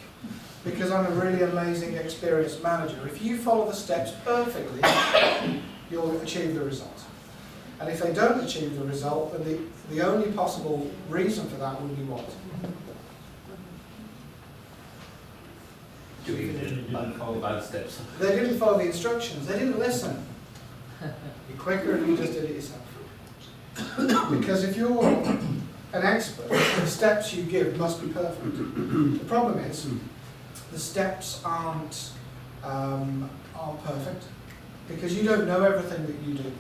because I'm a really amazing, experienced manager, if you follow the steps perfectly, you'll achieve the result. And if they don't achieve the result, then the only possible reason for that would be what? follow bad steps. They didn't follow the instructions, they didn't listen. Be quicker if you just did it yourself. Because if you're an expert, the steps you give must be perfect. The problem is, the steps aren't perfect, because you don't know everything that you do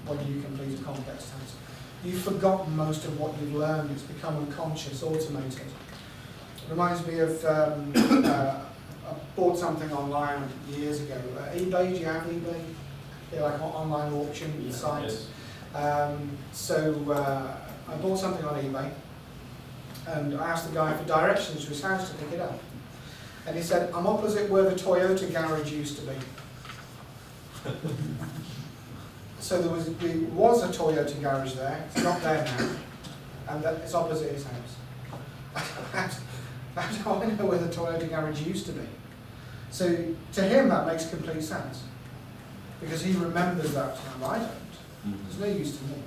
when you complete a complex task. You've forgotten most of what you've learned, it's become unconscious, automated. It reminds me of, I bought something online years ago. eBay, do you have eBay? Yeah, like an online auction site. Yes. I bought something on eBay, and I asked the guy for directions to his house to pick it up. And he said, I'm opposite where the Toyota garage used to be. So there was a Toyota garage there, it's not there now, and it's opposite his house. How do I know where the Toyota garage used to be? So to him that makes complete sense, because he remembers that time. I don't. There's no use to me.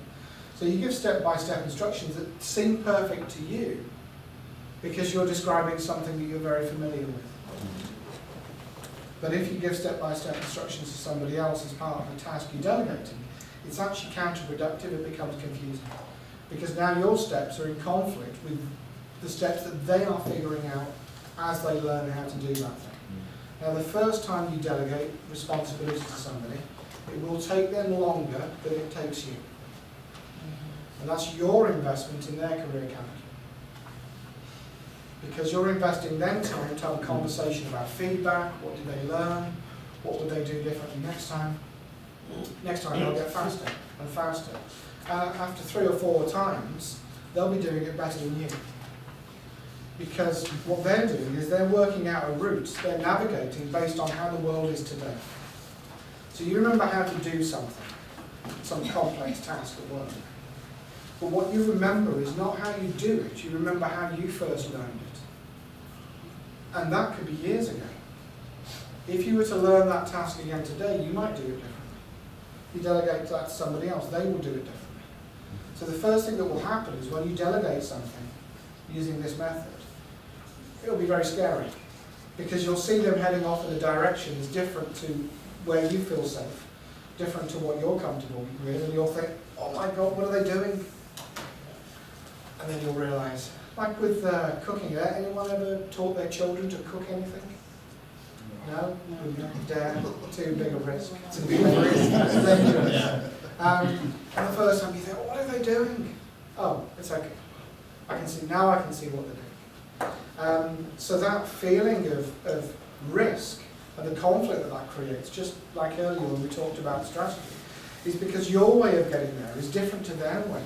So you give step-by-step instructions that seem perfect to you, because you're describing something that you're very familiar with. But if you give step-by-step instructions to somebody else as part of the task you're delegating, it's actually counterproductive, it becomes confusing. Because now your steps are in conflict with the steps that they are figuring out as they learn how to do that thing. Now the first time you delegate responsibility to somebody, it will take them longer than it takes you. And that's your investment in their career calendar. Because you're investing then time to have a conversation about feedback, what did they learn, What would they do differently next time? Next time they'll get faster and faster. After 3 or 4 times, they'll be doing it better than you. Because what they're doing is they're working out a route, they're navigating based on how the world is today. So you remember how to do something, some complex task at work. But what you remember is not how you do it, you remember how you first learned it. And that could be years ago. If you were to learn that task again today, you might do it differently. You delegate that to somebody else, they will do it differently. So the first thing that will happen is when you delegate something using this method, it'll be very scary. Because you'll see them heading off in a direction that's different to where you feel safe, different to what you're comfortable with, and you'll think, oh my God, what are they doing? And then you'll realise, like with cooking, anyone ever taught their children to cook anything? No? Wouldn't dare. Too big a risk. Too big a risk. It's dangerous. And the first time you think, oh, what are they doing? Oh, it's okay. I can see what they're doing. So that feeling of risk and the conflict that that creates, just like earlier when we talked about strategy, is because your way of getting there is different to their way.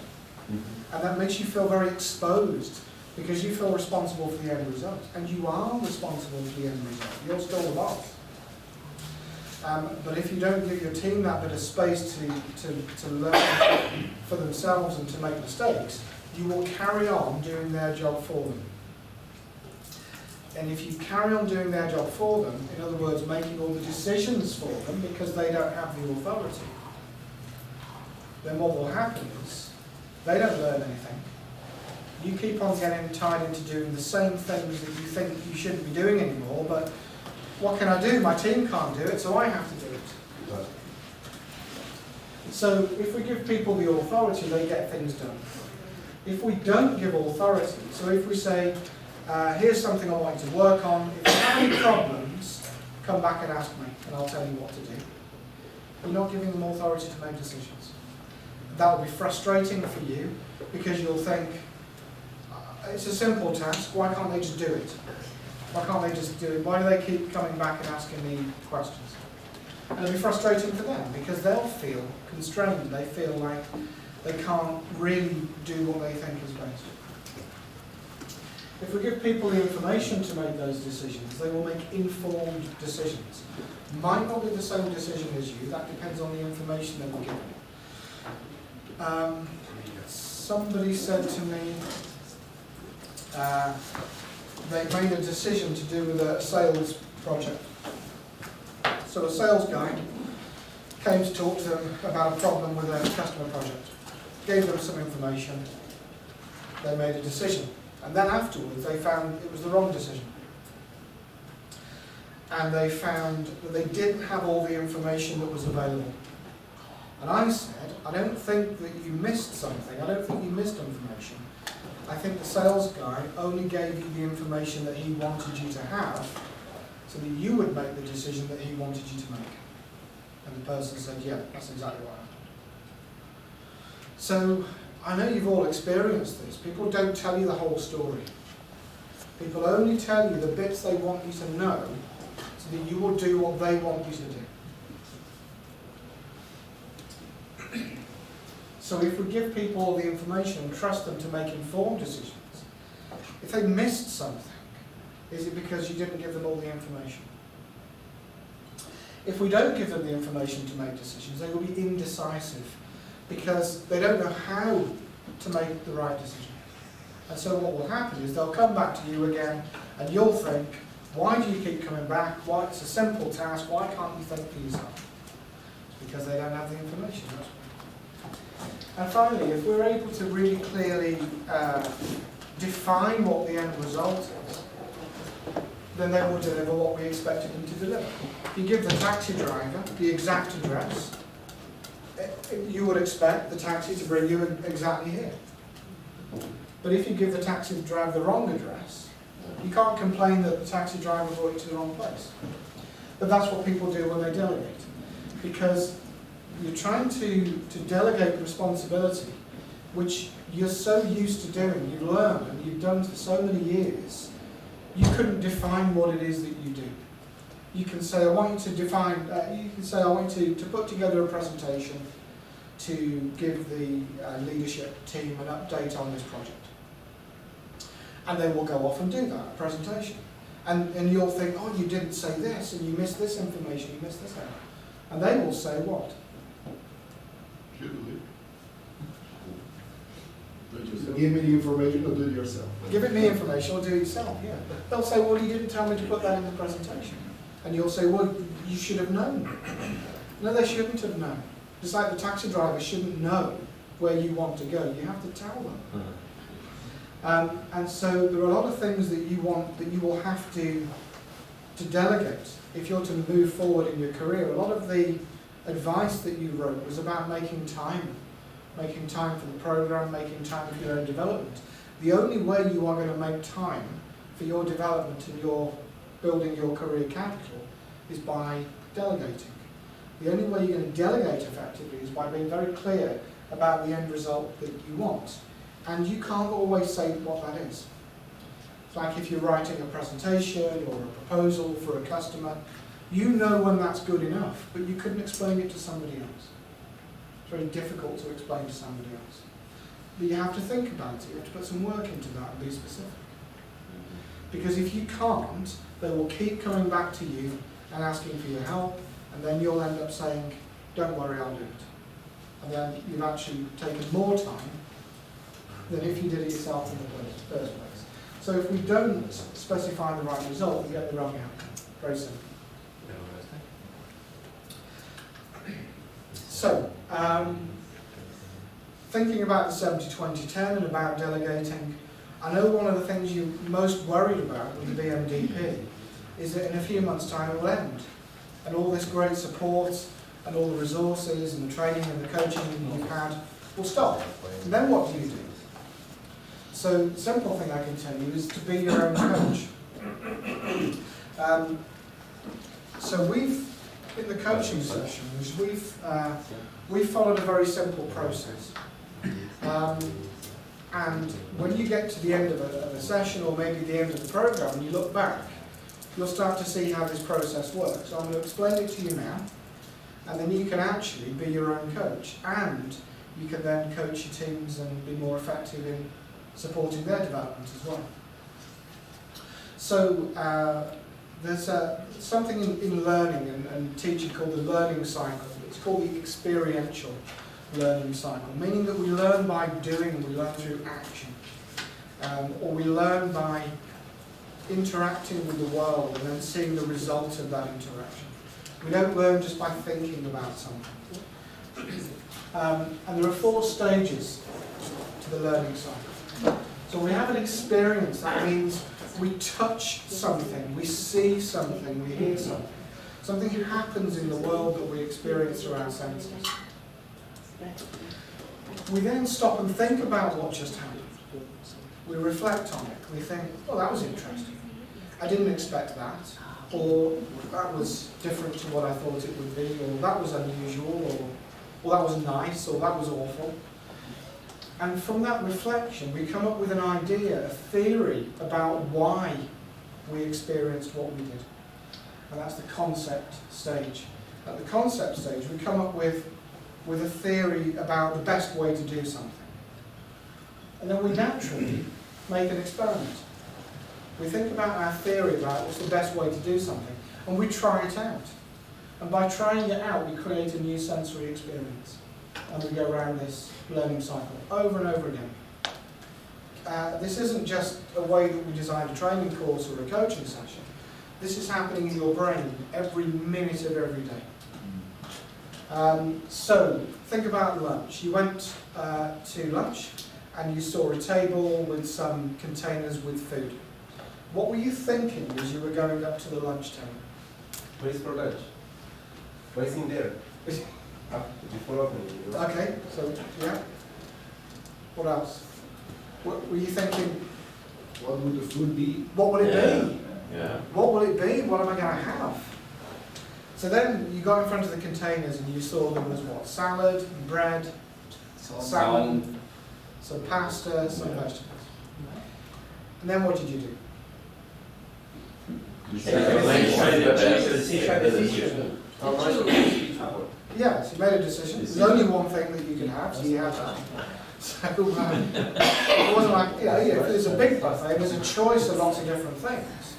And that makes you feel very exposed because you feel responsible for the end result. And you are responsible for the end result. You're still the boss. But if you don't give your team that bit of space to learn for themselves and to make mistakes, you will carry on doing their job for them. And if you carry on doing their job for them, in other words, making all the decisions for them because they don't have the authority, then what will happen is they don't learn anything. You keep on getting tied into doing the same things that you think you shouldn't be doing anymore, but what can I do? My team can't do it, so I have to do it. So if we give people the authority, they get things done. If we don't give authority, so if we say, here's something I want you to work on, if you have any problems, come back and ask me, and I'll tell you what to do. You're not giving them authority to make decisions. That will be frustrating for you, because you'll think, it's a simple task, why can't they just do it? Why can't they just do it? Why do they keep coming back and asking me questions? And it'll be frustrating for them, because they'll feel constrained. They feel like they can't really do what they think is best. If we give people the information to make those decisions, they will make informed decisions. Might not be the same decision as you, that depends on the information they were given. Somebody said to me, they made a decision to do with a sales project. So a sales guy came to talk to them about a problem with a customer project. Gave them some information, they made a decision. And then afterwards they found it was the wrong decision. And they found that they didn't have all the information that was available. And I said, I don't think that you missed something, I don't think you missed information. I think the sales guy only gave you the information that he wanted you to have so that you would make the decision that he wanted you to make. And the person said, yeah, that's exactly what happened. So, I know you've all experienced this. People don't tell you the whole story. People only tell you the bits they want you to know so that you will do what they want you to do. So if we give people all the information and trust them to make informed decisions, if they missed something, is it because you didn't give them all the information? If we don't give them the information to make decisions, they will be indecisive because they don't know how to make the right decision. And so what will happen is they'll come back to you again and you'll think, why do you keep coming back? Why, it's a simple task, why can't you think for yourself? It's because they don't have the information. That's why. And finally, if we're able to really clearly define what the end result is, then they will deliver what we expected them to deliver. If you give the taxi driver the exact address, you would expect the taxi to bring you exactly here. But if you give the taxi driver the wrong address, you can't complain that the taxi driver brought you to the wrong place. But that's what people do when they delegate. Because you're trying to delegate responsibility, which you're so used to doing, you've learned and you've done for so many years, you couldn't define what it is that you do. You can say, I want you to define, you can say, I want you to put together a presentation to give the leadership team an update on this project. And they will go off and do that presentation. And you'll think, oh, you didn't say this, and you missed this information, you missed this out. And they will say what? Give me the information or do it yourself. Give it me information or do it yourself, yeah. They'll say, well, you didn't tell me to put that in the presentation. And you'll say, well, you should have known. No, they shouldn't have known. Just like the taxi driver shouldn't know where you want to go. You have to tell them. And so there are a lot of things that you want, that you will have to delegate if you're to move forward in your career. A lot of the advice that you wrote was about making time for the program, making time for your own development. The only way you are going to make time for your development and your building your career capital is by delegating. The only way you're going to delegate effectively is by being very clear about the end result that you want. And you can't always say what that is. It's like if you're writing a presentation or a proposal for a customer, you know when that's good enough, but you couldn't explain it to somebody else. It's very difficult to explain to somebody else. But you have to think about it, you have to put some work into that and be specific. Because if you can't, they will keep coming back to you and asking for your help, and then you'll end up saying, don't worry, I'll do it. And then you've actually taken more time than if you did it yourself in the first place. So if we don't specify the right result, we get the wrong outcome. Very simple. So, thinking about the 70-20-10 and about delegating, I know one of the things you're most worried about with the BMDP is that in a few months' time it will end. And all this great support and all the resources and the training and the coaching that you've had will stop. And then what do you do? So the simple thing I can tell you is to be your own coach. So we've, in the coaching sessions, we've followed a very simple process. And when you get to the end of a session or maybe the end of the program and you look back, you'll start to see how this process works. So I'm going to explain it to you now, and then you can actually be your own coach, and you can then coach your teams and be more effective in supporting their development as well. So there's something in learning and teaching called the learning cycle. It's called the experiential learning cycle, meaning that we learn by doing, we learn through action, or we learn by interacting with the world and then seeing the result of that interaction. We don't learn just by thinking about something. And there are 4 stages to the learning cycle. So we have an experience, that means we touch something, we see something, we hear something. Something happens in the world that we experience through our senses. We then stop and think about what just happened. We reflect on it. We think, oh, that was interesting. I didn't expect that. Or that was different to what I thought it would be. Or that was unusual. Or that was nice. Or that was awful. And from that reflection, we come up with an idea, a theory about why we experienced what we did. And that's the concept stage. At the concept stage, we come up with a theory about the best way to do something. And then we naturally make an experiment. We think about our theory about what's the best way to do something, and we try it out. And by trying it out, we create a new sensory experience. And we go around this learning cycle over and over again. This isn't just a way that we design a training course or a coaching session. This is happening in your brain every minute of every day. So, think about lunch. You went to lunch and you saw a table with some containers with food. What were you thinking as you were going up to the lunch table? What is for lunch? What is in there? Before opening, you know? Okay, so, yeah. What else? What were you thinking? What would the food be? What will it be? Yeah. What will it be? What am I going to have? So then you got in front of the containers and you saw there was what? Salad, bread, salmon, some pasta, some vegetables. And then what did you do? Yes, you made a decision. There's only one thing that you can have, so you have that. So, it wasn't like, if there's a big buffet, there's a choice of lots of different things.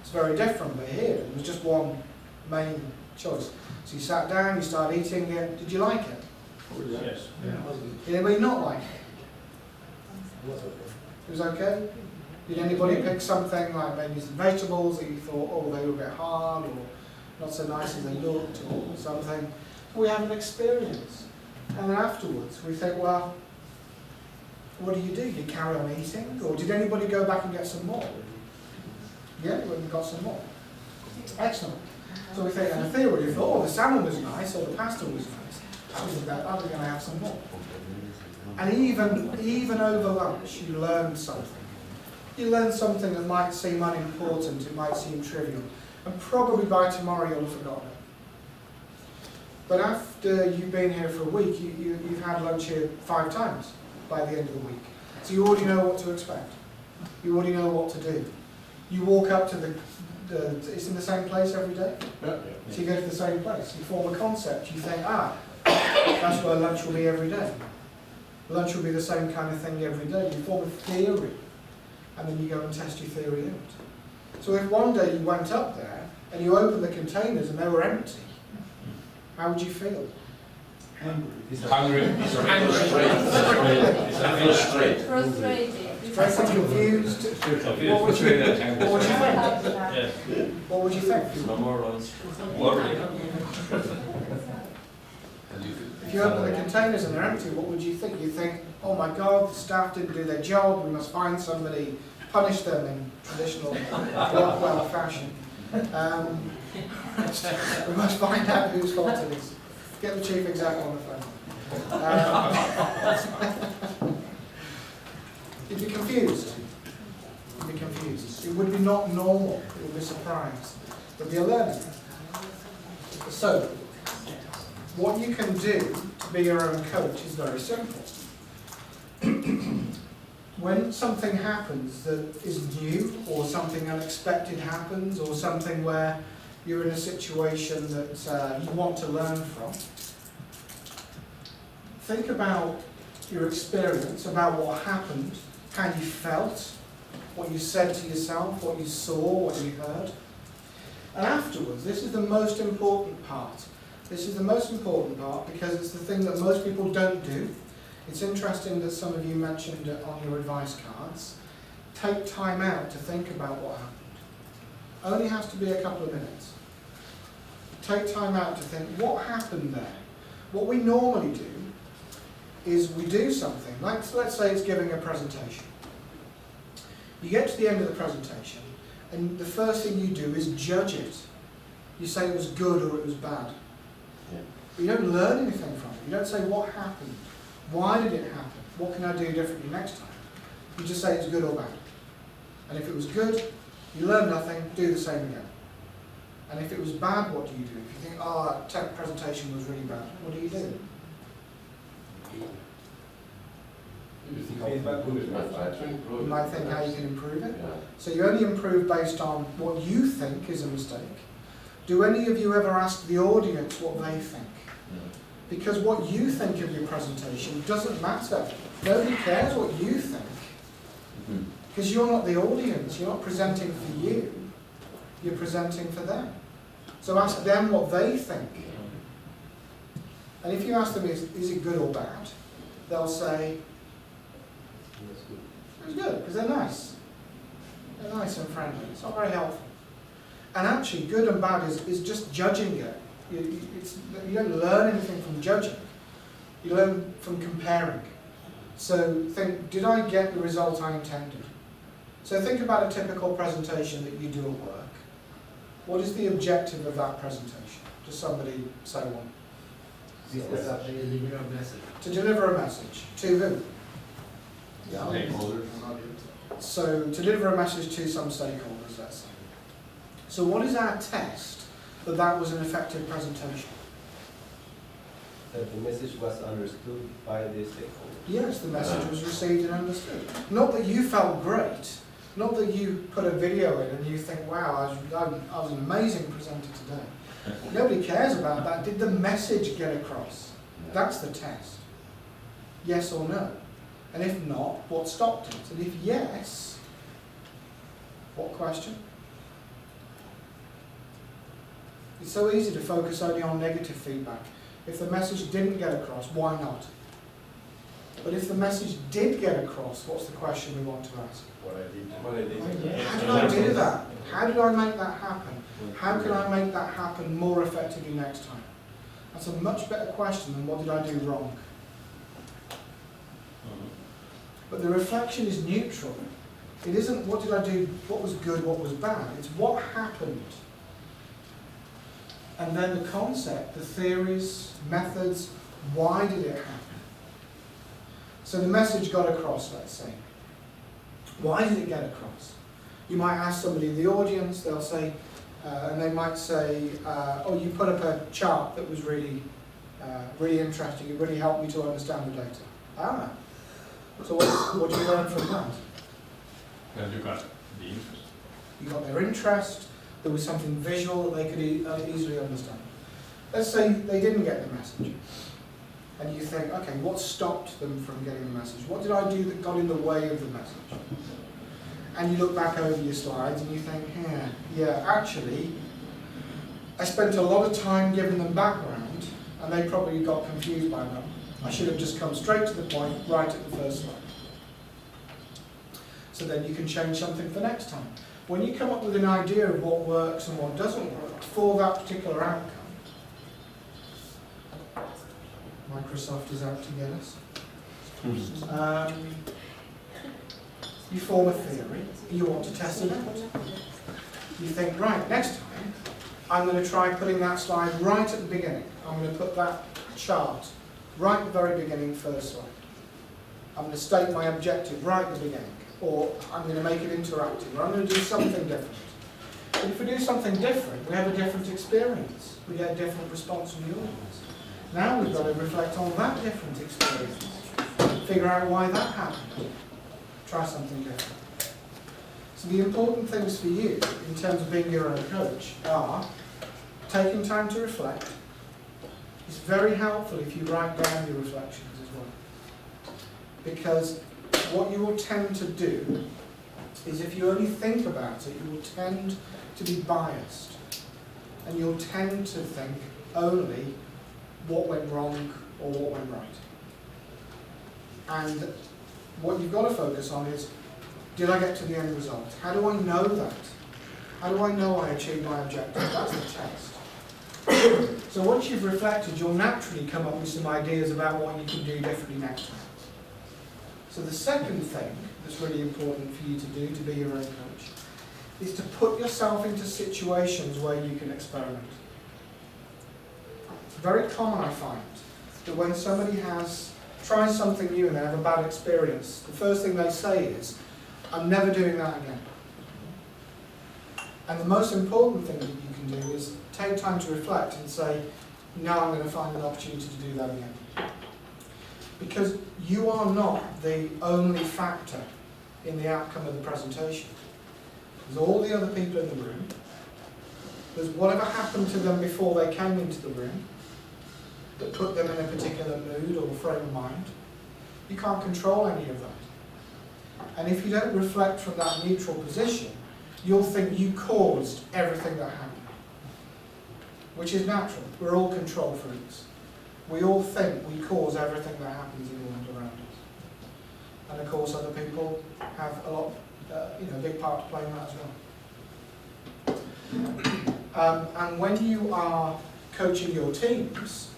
It's very different, but here, it was just one main choice. So you sat down, you started eating it. Did you like it? Yes. Did anybody not like it? It was okay? Did anybody pick something like maybe some vegetables that you thought, oh, they were a bit hard, or not so nice as they looked, or something? We have an experience. And then afterwards, we think, well, what do? Do you carry on eating? Or did anybody go back and get some more? Yeah, we went and got some more. Excellent. So we think, in theory, we thought, oh, the salmon was nice, or the pasta was nice. Are we going to have some more? And even over lunch, you learn something. You learn something that might seem unimportant, it might seem trivial. And probably by tomorrow you'll have forgotten it. But after you've been here for a week, you've had lunch here 5 times by the end of the week. So you already know what to expect. You already know what to do. You walk up to it's in the same place every day? Yeah. So you go to the same place. You form a concept. You think, that's where lunch will be every day. Lunch will be the same kind of thing every day. You form a theory. And then you go and test your theory out. So if one day you went up there and you opened the containers and they were empty, how would you feel? Hungry. Frustrated. Frustrated, confused. What would you think? What would you think? No more lunch. If you open the containers and they're empty, what would you think? You think, oh my God, the staff didn't do their job, we must find somebody, punish them in traditional Rockwell fashion. We must find out whose fault it is. Get the chief exec on the phone. You'd be confused. You'd be confused. It would be not normal. It would be a surprise. It would be a learning. So, what you can do to be your own coach is very simple. When something happens that is new, or something unexpected happens, or something where you're in a situation that you want to learn from, think about your experience, about what happened, how you felt, what you said to yourself, what you saw, what you heard. And afterwards, this is the most important part. This is the most important part because it's the thing that most people don't do. It's interesting that some of you mentioned it on your advice cards. Take time out to think about what happened. Only has to be a couple of minutes. Take time out to think, what happened there? What we normally do is we do something, like let's say it's giving a presentation. You get to the end of the presentation, and the first thing you do is judge it. You say it was good or it was bad. Yeah. But you don't learn anything from it. You don't say what happened, why did it happen, what can I do differently next time. You just say it's good or bad. And if it was good, you learn nothing, do the same again. And if it was bad, what do you do? If you think, oh, that presentation was really bad, what do you do? You might think how you can improve it. Yeah. So you only improve based on what you think is a mistake. Do any of you ever ask the audience what they think? Because what you think of your presentation doesn't matter. Nobody cares what you think. Because you're not the audience, you're not presenting for you. You're presenting for them. So ask them what they think. And if you ask them, is it good or bad? They'll say, it was good, because they're nice. They're nice and friendly. It's not very helpful. And actually, good and bad is just judging it. You don't learn anything from judging. You learn from comparing. So think, did I get the result I intended? So think about a typical presentation that you do at work. What is the objective of that presentation? Does somebody say one? To deliver a message. To who? Stakeholders. So to deliver a message to some stakeholders, let's say. So what is our test that that was an effective presentation? That the message was understood by the stakeholders. Yes, the message was received and understood. Not that you felt great, Not that you put a video in and you think, wow, I was an amazing presenter today. Nobody cares about that. Did the message get across? That's the test. Yes or no? And if not, what stopped it? And if yes, what question? It's so easy to focus only on negative feedback. If the message didn't get across, why not? But if the message did get across, what's the question we want to ask? What I did. How did I do that? How did I make that happen? How can I make that happen more effectively next time? That's a much better question than what did I do wrong? But the reflection is neutral. It isn't what did I do, what was good, what was bad. It's what happened. And then the concept, the theories, methods, why did it happen? So the message got across, let's say. Why did it get across? You might ask somebody in the audience, they'll say, and they might say, oh, you put up a chart that was really interesting, it really helped me to understand the data. I don't know. So what did you learn from that? Then you got the interest. You got their interest, there was something visual that they could easily understand. Let's say they didn't get the message. And you think, okay, what stopped them from getting the message? What did I do that got in the way of the message? And you look back over your slides and you think, yeah, actually, I spent a lot of time giving them background and they probably got confused by that. I should have just come straight to the point right at the first slide. So then you can change something for next time. When you come up with an idea of what works and what doesn't work for that particular outcome, Microsoft is out to get us. You form a theory, you want to test it out. You think, right, next time, I'm going to try putting that slide right at the beginning. I'm going to put that chart right at the very beginning, first slide. I'm going to state my objective right at the beginning. Or I'm going to make it interactive, or I'm going to do something different. But if we do something different, we have a different experience. We get a different response from the audience. Now we've got to reflect on that different experience. Figure out why that happened. Try something different. So the important things for you, in terms of being your own coach, are taking time to reflect. It's very helpful if you write down your reflections as well. Because what you will tend to do is if you only think about it, you will tend to be biased. And you'll tend to think only what went wrong or what went right. And what you've got to focus on is, did I get to the end result? How do I know that? How do I know I achieved my objective? That's the test. So once you've reflected, you'll naturally come up with some ideas about what you can do differently next time. So the second thing that's really important for you to do to be your own coach is to put yourself into situations where you can experiment. It's very common, I find, that when somebody has tried something new and they have a bad experience, the first thing they say is, I'm never doing that again. And the most important thing that you can do is take time to reflect and say, now I'm going to find an opportunity to do that again. Because you are not the only factor in the outcome of the presentation. There's all the other people in the room. There's whatever happened to them before they came into the room that put them in a particular mood or frame of mind. You can't control any of that. And if you don't reflect from that neutral position, you'll think you caused everything that happened. Which is natural. We're all control freaks. We all think we cause everything that happens in the world around us. And of course other people have a lot, a big part to play in that as well. And when you are coaching your teams,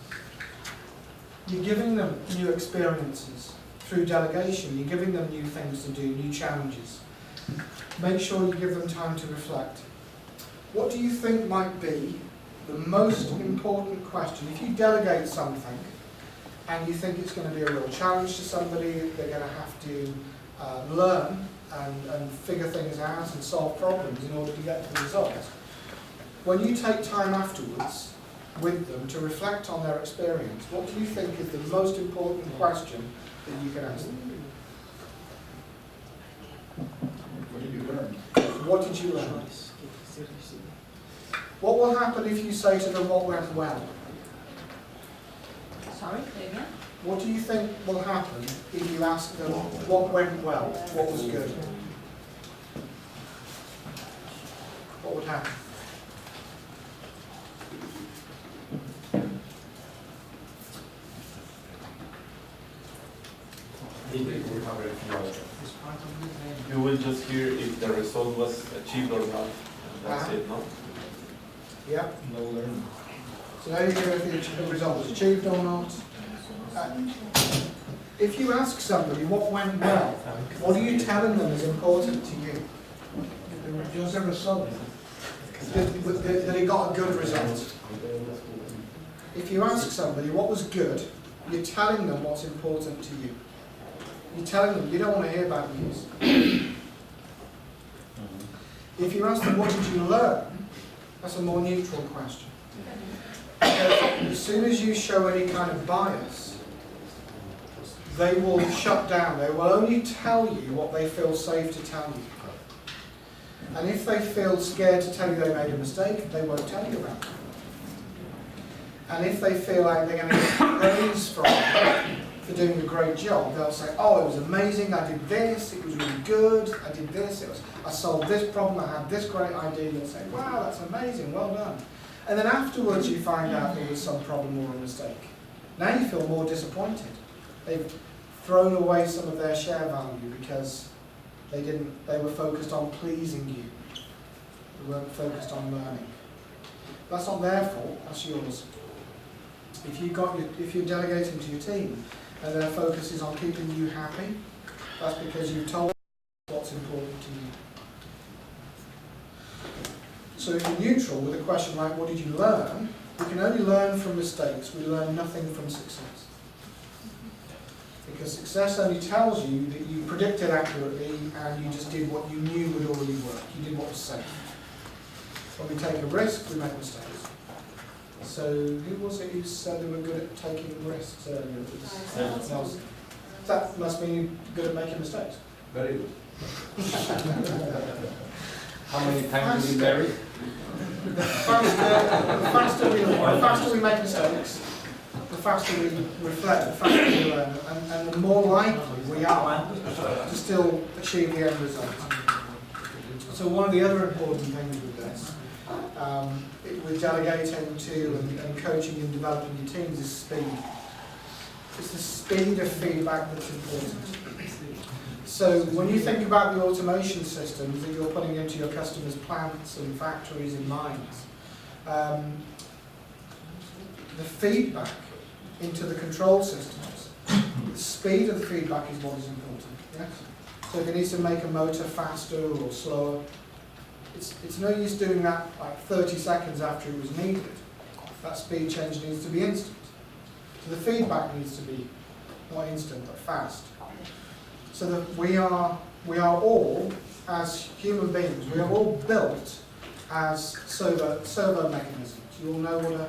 you're giving them new experiences through delegation. You're giving them new things to do, new challenges. Make sure you give them time to reflect. What do you think might be the most important question? If you delegate something and you think it's going to be a real challenge to somebody, they're going to have to learn and figure things out and solve problems in order to get to the result. When you take time afterwards with them to reflect on their experience, what do you think is the most important question that you can ask them? What did you learn? what did you learn? What will happen if you say to them what went well? Sorry, say again? What do you think will happen if you ask them what went well, what was good? What would happen? You will just hear if the result was achieved or not, and that's it, no? Yeah? No learning. So now you hear if the result was achieved or not. If you ask somebody what went well, what are you telling them is important to you? Just a result. That he got a good result. If you ask somebody what was good, you're telling them what's important to you. You're telling them you don't want to hear bad news. If you ask them what did you learn, that's a more neutral question. As soon as you show any kind of bias, they will shut down. They will only tell you what they feel safe to tell you. And if they feel scared to tell you they made a mistake, they won't tell you about it. And if they feel like they're going to get praise from you for doing a great job, they'll say, oh, it was amazing, I did this, it was really good, I did this, I solved this problem, I had this great idea. They'll say, wow, that's amazing, well done. And then afterwards you find out there was some problem or a mistake. Now you feel more disappointed. They've thrown away some of their share value because they were focused on pleasing you. They weren't focused on learning. That's not their fault, that's yours. If you're delegating to your team and their focus is on keeping you happy, that's because you've told them what's important to you. So if you're neutral with a question like, what did you learn? We can only learn from mistakes. We learn nothing from success. Because success only tells you that you predicted accurately and you just did what you knew would already work. You did what was safe. When we take a risk, we make mistakes. So who was it who said they were good at taking risks earlier? It was that must mean you're good at making mistakes. Very good. How many times did you marry? The faster we make mistakes, the faster we reflect, the faster we learn, and the more likely we are to still achieve the end result. So one of the other important things with this, with delegating to and coaching and developing your teams is speed. It's the speed of feedback that's important. So when you think about the automation systems that you're putting into your customers' plants and factories and mines, the feedback into the control systems, the speed of the feedback is what is important. Yes? So if it needs to make a motor faster or slower, it's no use doing that like 30 seconds after it was needed. That speed change needs to be instant. So the feedback needs to be not instant but fast. So that we are all, as human beings, we are all built as servo mechanisms. You all know what a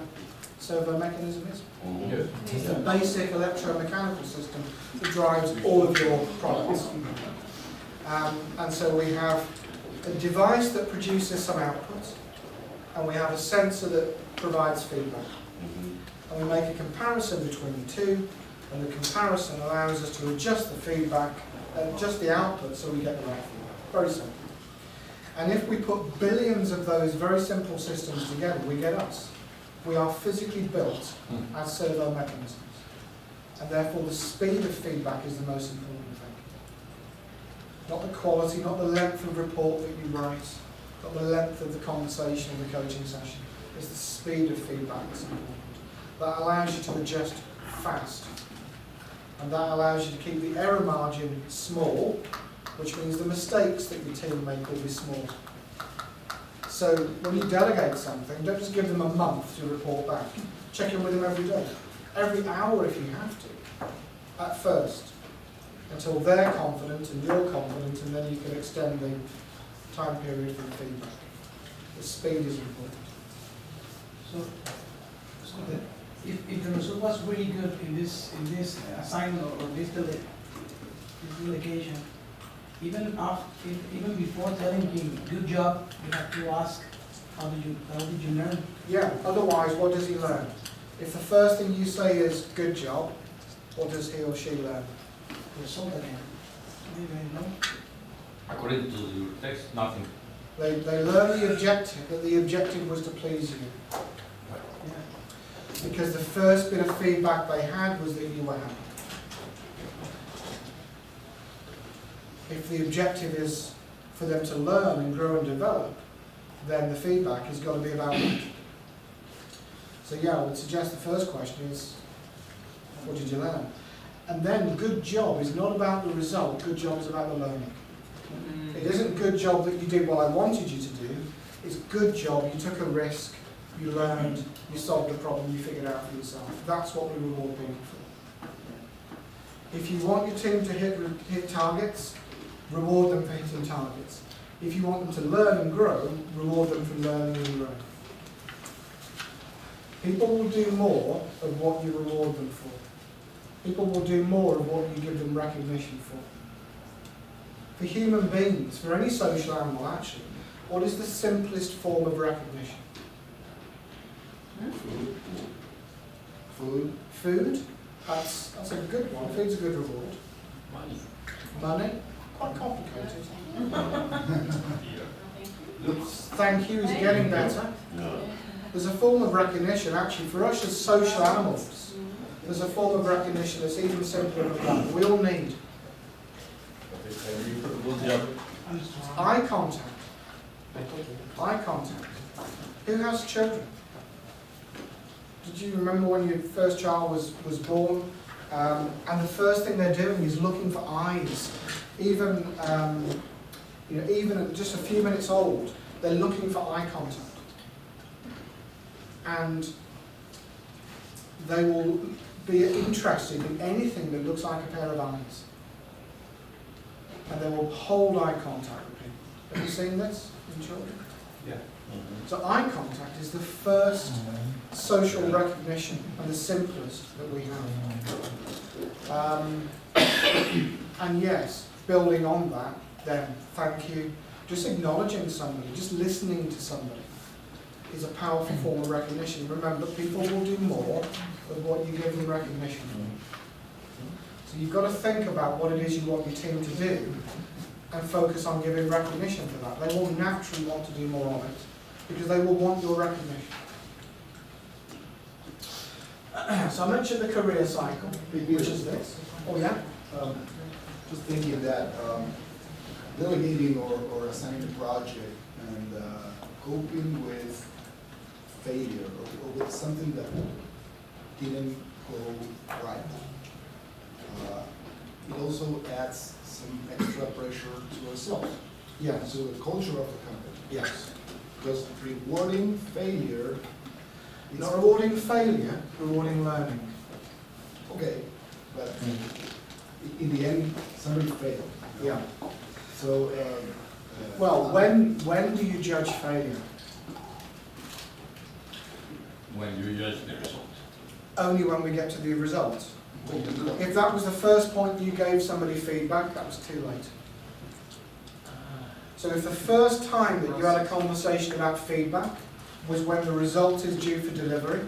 servo mechanism is? Yes. It's the basic electromechanical system that drives all of your products. And so we have a device that produces some output, and we have a sensor that provides feedback. And we make a comparison between the two, and the comparison allows us to adjust the feedback, adjust the output so we get the right feedback. Very simple. And if we put billions of those very simple systems together, we get us. We are physically built as servo mechanisms. And therefore the speed of feedback is the most important thing. Not the quality, not the length of report that you write, not the length of the conversation or the coaching session. It's the speed of feedback that's important. That allows you to adjust fast. And that allows you to keep the error margin small, which means the mistakes that your team make will be small. So when you delegate something, don't just give them a month to report back. Check in with them every day. Every hour if you have to, at first, until they're confident and you're confident, and then you can extend the time period for the feedback. The speed is important. So if the result was really good in this assignment or this delegation, even before telling him, good job, you have to ask, how did you learn? Yeah, otherwise, what does he learn? If the first thing you say is, good job, what does he or she learn? Result again. You know? According to your text, nothing. They learn the objective, that the objective was to please you. Yeah. Because the first bit of feedback they had was that you were happy. If the objective is for them to learn and grow and develop, then the feedback has got to be about that. So yeah, I would suggest the first question is, what did you learn? And then good job is not about the result, good job is about the learning. It isn't good job that you did what I wanted you to do, it's good job, you took a risk, you learned, you solved a problem, you figured it out for yourself. That's what we reward people for. If you want your team to hit targets, reward them for hitting targets. If you want them to learn and grow, reward them for learning and growing. People will do more of what you reward them for. People will do more of what you give them recognition for. For human beings, for any social animal actually, what is the simplest form of recognition? Food. Food? That's a good one. Food's a good reward. Money? Quite complicated. Thank you is getting better. There's a form of recognition, actually, for us as social animals. There's a form of recognition that's even simpler than that. We all need eye contact. Eye contact. Who has children? Did you remember when your first child was born? And the first thing they're doing is looking for eyes. Even at just a few minutes old, they're looking for eye contact. And they will be interested in anything that looks like a pair of eyes. And they will hold eye contact with people. Have you seen this in children? Yeah. So eye contact is the first social recognition and the simplest that we have. And yes, building on that, then thank you. Just acknowledging somebody, just listening to somebody is a powerful form of recognition. Remember, people will do more of what you give them recognition for. So you've got to think about what it is you want your team to do and focus on giving recognition for that. They will naturally want to do more of it because they will want your recognition. So I mentioned the career cycle, which is this. Oh yeah? Just thinking that delegating or assigning a project and coping with failure or with something that didn't go right. It also adds some extra pressure to ourselves. Yeah. To the culture of the company. Yes. Because rewarding failure is Not rewarding failure, rewarding learning. okay, but in the end, somebody failed. Yeah. So, Well, when do you judge failure? When you judge the result. Only when we get to the result. If that was the first point you gave somebody feedback, that was too late. So if the first time that you had a conversation about feedback was when the result is due for delivery,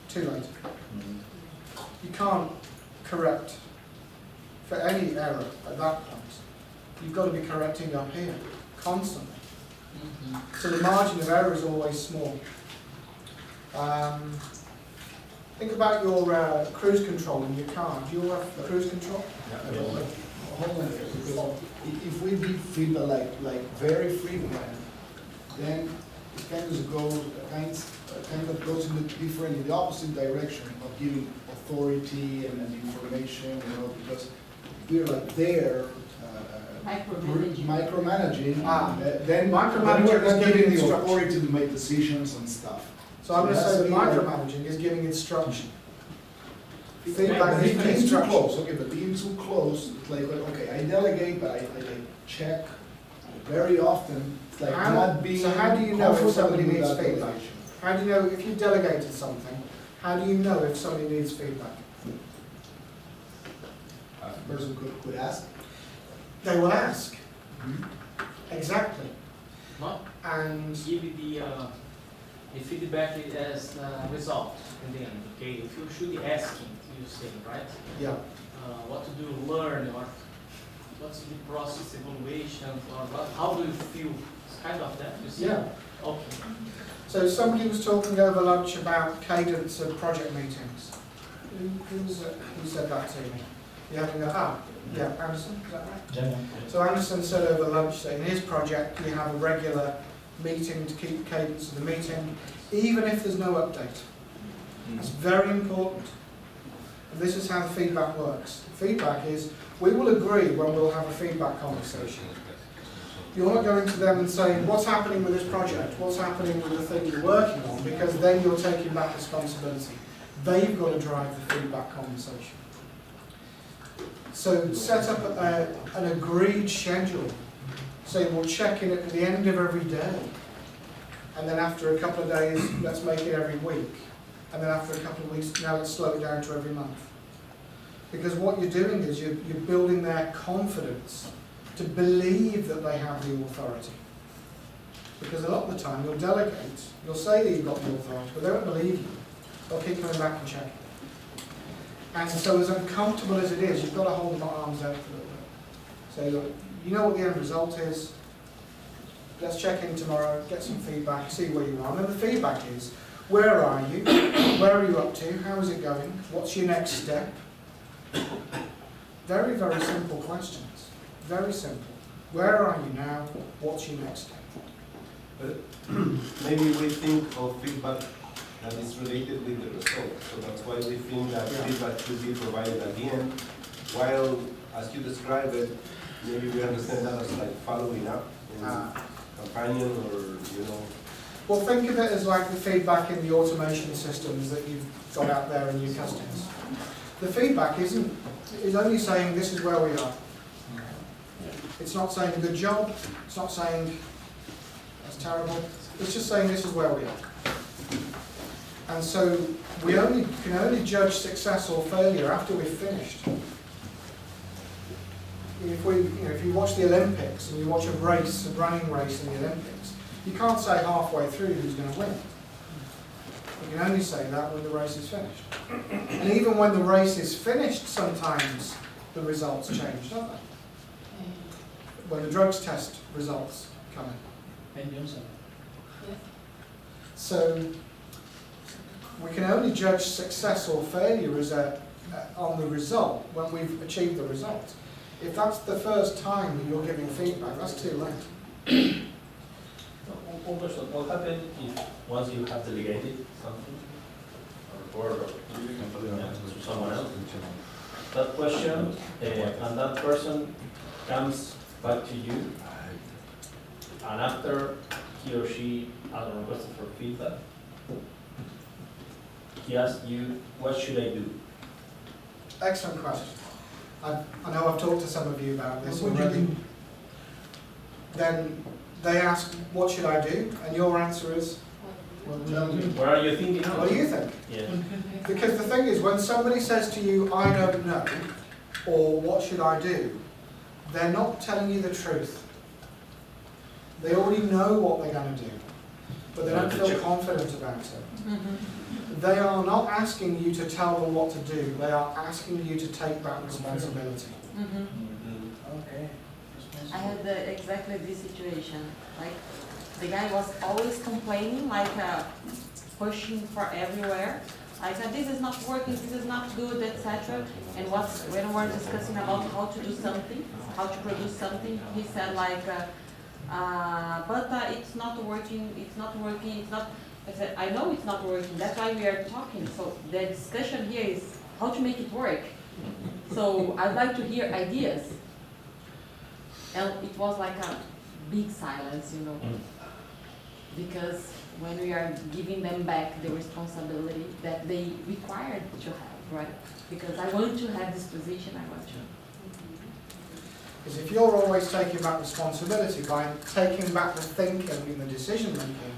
too late. You can't correct for any error at that point. You've got to be correcting up here, constantly. So the margin of error is always small. Think about your cruise control in your car. Do you have cruise control? hold on, because if we give feedback like very frequent, then it kind of goes in the opposite direction of giving authority and information, because we're like there micromanaging. Then Micromanager we're is not giving giving the instruction. authority to make decisions and stuff. So I'm going to say that micromanaging is giving instruction. Feedback is Being too instruction. close, okay, but being too close, it's like, okay, I delegate, but I check very often. It's like not being So how do you know if comfortable somebody with needs that feedback? delegation. How do you know if you delegated something? How do you know if somebody needs feedback? The person could ask. They will ask. Exactly. Not And give the feedback as a result in the end, okay? If you should asking, you say, right? yeah, What to do, learn, or what's the process evaluation, or what, how do you feel? It's kind of that, you see? yeah. Okay. So somebody was talking over lunch about cadence of project meetings. Who said that to me? You having a, yeah, Anderson, is that right? So Anderson said over lunch that in his project you have a regular meeting to keep cadence of the meeting, even if there's no update. It's very important. And this is how the feedback works. Feedback is, we will agree when we'll have a feedback conversation. You're not going to them and saying, what's happening with this project? What's happening with the thing you're working on? Because then you're taking back responsibility. They've got to drive the feedback conversation. So set up an agreed schedule. Say we'll check in at the end of every day. And then after a couple of days, let's make it every week. And then after a couple of weeks, now let's slow it down to every month. Because what you're doing is you're building their confidence to believe that they have the authority. Because a lot of the time you'll delegate, you'll say that you've got the authority, but they won't believe you. They'll keep coming back and checking. And so as uncomfortable as it is, you've got to hold them at arm's length a little bit. Say, look, you know what the end result is. Let's check in tomorrow, get some feedback, see where you are. And then the feedback is, where are you? Where are you up to? How is it going? What's your next step? Very, very simple questions. Very simple. Where are you now? What's your next step? But maybe we think of feedback that is related with the result. So that's why we think that feedback should be provided at the end. While, as you describe it, maybe we understand that as like following up, companion, or Well, think of it as like the feedback in the automation systems that you've got out there in your customers. The feedback is only saying this is where we are. It's not saying good job. It's not saying that's terrible. It's just saying this is where we are. And so we can only judge success or failure after we've finished. If you watch the Olympics and you watch a running race in the Olympics, you can't say halfway through who's going to win. You can only say that when the race is finished. And even when the race is finished, sometimes the results change, don't they? When the drugs test results come in. Ben Johnson. So we can only judge success or failure as on the result when we've achieved the result. If that's the first time that you're giving feedback, that's too late. One question, what happens if once you have delegated something, a report or to someone else, that question and that person comes back to you, and after he or she has requested for feedback, he asks you, what should I do? Excellent question. I know I've talked to some of you about this already. Then they ask, what should I do? And your answer is, What are you thinking? what do you think? Yeah. Because the thing is, when somebody says to you, I don't know, or what should I do, they're not telling you the truth. They already know what they're going to do, but they don't feel confident about it. They are not asking you to tell them what to do, they are asking you to take that responsibility. Okay. I had exactly this situation. Like, the guy was always complaining, like pushing for everywhere. I said, this is not working, this is not good, etc. And when we were discussing about how to do something, how to produce something, he said like, but it's not working, it's not working, it's not. I said, I know it's not working, that's why we are talking. So the discussion here is how to make it work. So I'd like to hear ideas. And it was like a big silence, because when we are giving them back the responsibility that they required to have, right? Because I want to have this position, I want to. Because if you're always taking back responsibility by taking back the thinking and the decision making,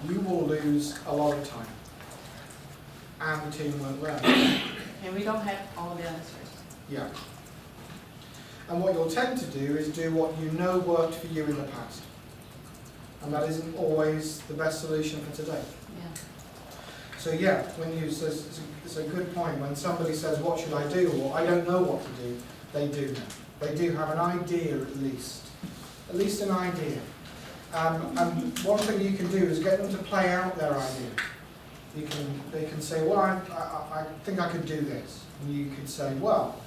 you will lose a lot of time. And the team won't learn. And we don't have all the answers. Yeah. And what you'll tend to do is do what you know worked for you in the past. And that isn't always the best solution for today. Yeah. So yeah, when you, it's a good point. When somebody says, what should I do? Or I don't know what to do, they do know. They do have an idea at least an idea. And one thing you can do is get them to play out their idea. They can say, well, I think I could do this. And you could say, well,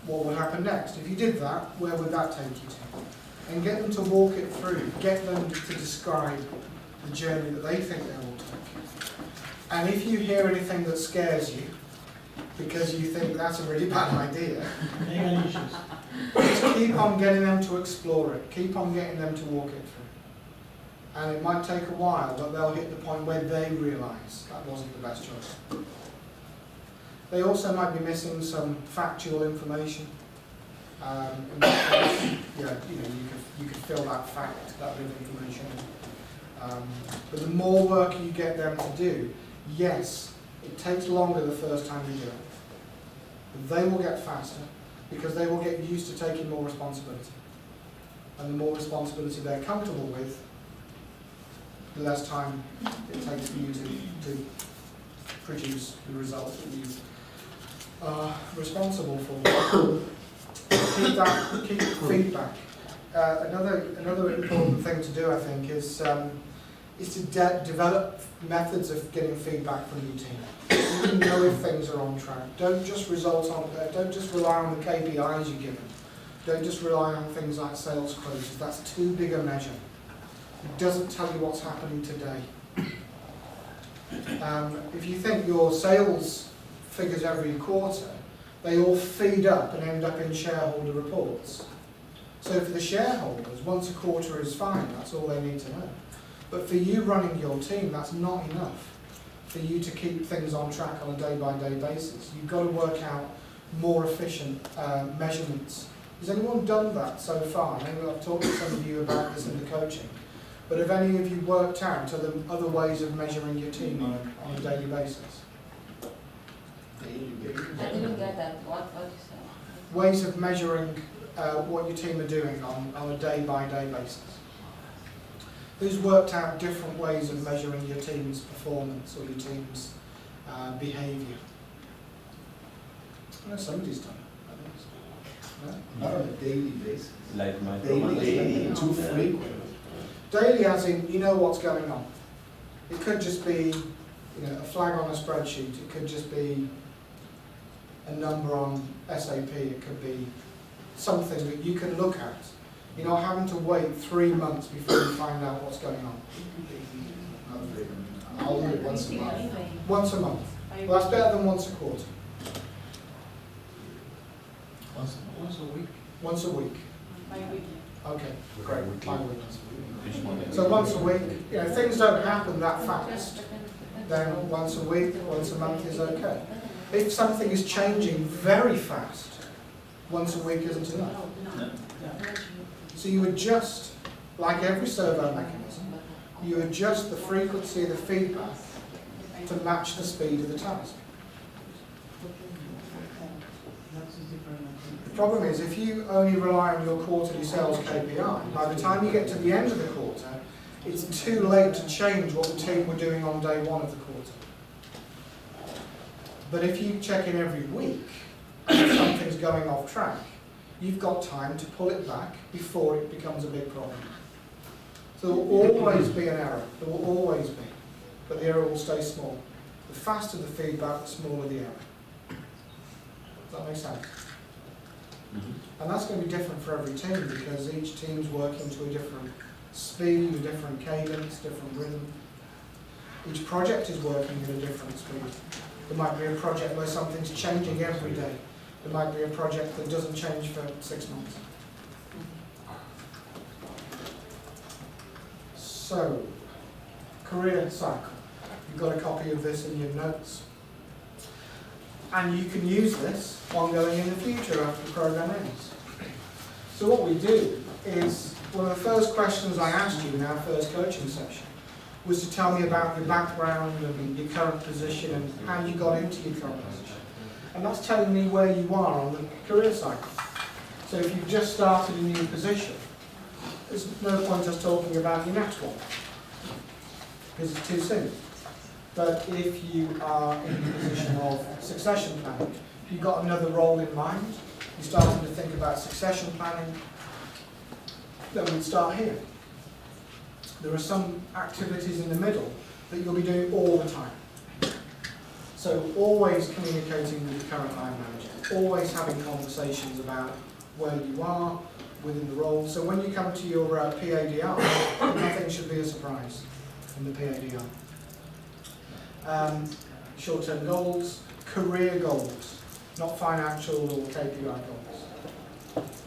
what would happen next? If you did that, where would that take you to? And get them to walk it through. Get them to describe the journey that they think they will take. And if you hear anything that scares you, because you think that's a really bad idea, just keep on getting them to explore it. Keep on getting them to walk it through. And it might take a while, but they'll hit the point where they realise that wasn't the best choice. They also might be missing some factual information. In that case, you could fill that fact, that bit of information in. But the more work you get them to do, yes, it takes longer the first time you do it. But they will get faster because they will get used to taking more responsibility. And the more responsibility they're comfortable with, the less time it takes for you to produce the results that you are responsible for. Keep feedback. Another important thing to do, I think, is to develop methods of getting feedback from your team. You can know if things are on track. Don't just rely on the KPIs you give them. Don't just rely on things like sales quotas. That's too big a measure. It doesn't tell you what's happening today. If you think your sales figures every quarter, they all feed up and end up in shareholder reports. So for the shareholders, once a quarter is fine, that's all they need to know. But for you running your team, that's not enough for you to keep things on track on a day-by-day basis. You've got to work out more efficient measurements. Has anyone done that so far? I know I've talked to some of you about this in the coaching. But have any of you worked out other ways of measuring your team on a daily basis? I didn't get that. What you said? Ways of measuring what your team are doing on a day-by-day basis. Who's worked out different ways of measuring your team's performance or your team's behaviour? I know somebody's done it. No? Not on a daily basis. Like my Daily, too frequent. Daily as in, you know what's going on. It could just be a flag on a spreadsheet. It could just be a number on SAP. It could be something that you can look at. You're not having to wait 3 months before you find out what's going on. I'll do it once a month. Once a month. Well, that's better than once a quarter. Once a week. Once a week. Bi-weekly. Okay, great. Bi-weekly. So once a week, if things don't happen that fast, then once a week, once a month is okay. If something is changing very fast, once a week isn't enough. So you adjust, like every servo mechanism, you adjust the frequency of the feedback to match the speed of the task. The problem is, if you only rely on your quarterly sales KPI, by the time you get to the end of the quarter, it's too late to change what the team were doing on day one of the quarter. But if you check in every week, and if something's going off track, you've got time to pull it back before it becomes a big problem. So there will always be an error. There will always be. But the error will stay small. The faster the feedback, the smaller the error. Does that make sense? Mm-hmm. And that's going to be different for every team because each team's working to a different speed, a different cadence, different rhythm. Each project is working at a different speed. There might be a project where something's changing every day. There might be a project that doesn't change for 6 months. So, career cycle. You've got a copy of this in your notes. And you can use this ongoing in the future after the program ends. So what we do is, one of the first questions I asked you in our first coaching session was to tell me about your background and your current position and how you got into your current position. And that's telling me where you are on the career cycle. So So if you've just started a new position, there's no point us talking about your next one, because it's too soon. But if you are in the position of succession planning, you've got another role in mind, you're starting to think about succession planning, then we'd start here. There are some activities in the middle that you'll be doing all the time. So always communicating with your current line manager, always having conversations about where you are within the role. So when you come to your PADR, nothing should be a surprise in the PADR. Short-term goals, career goals, not financial or KPI goals.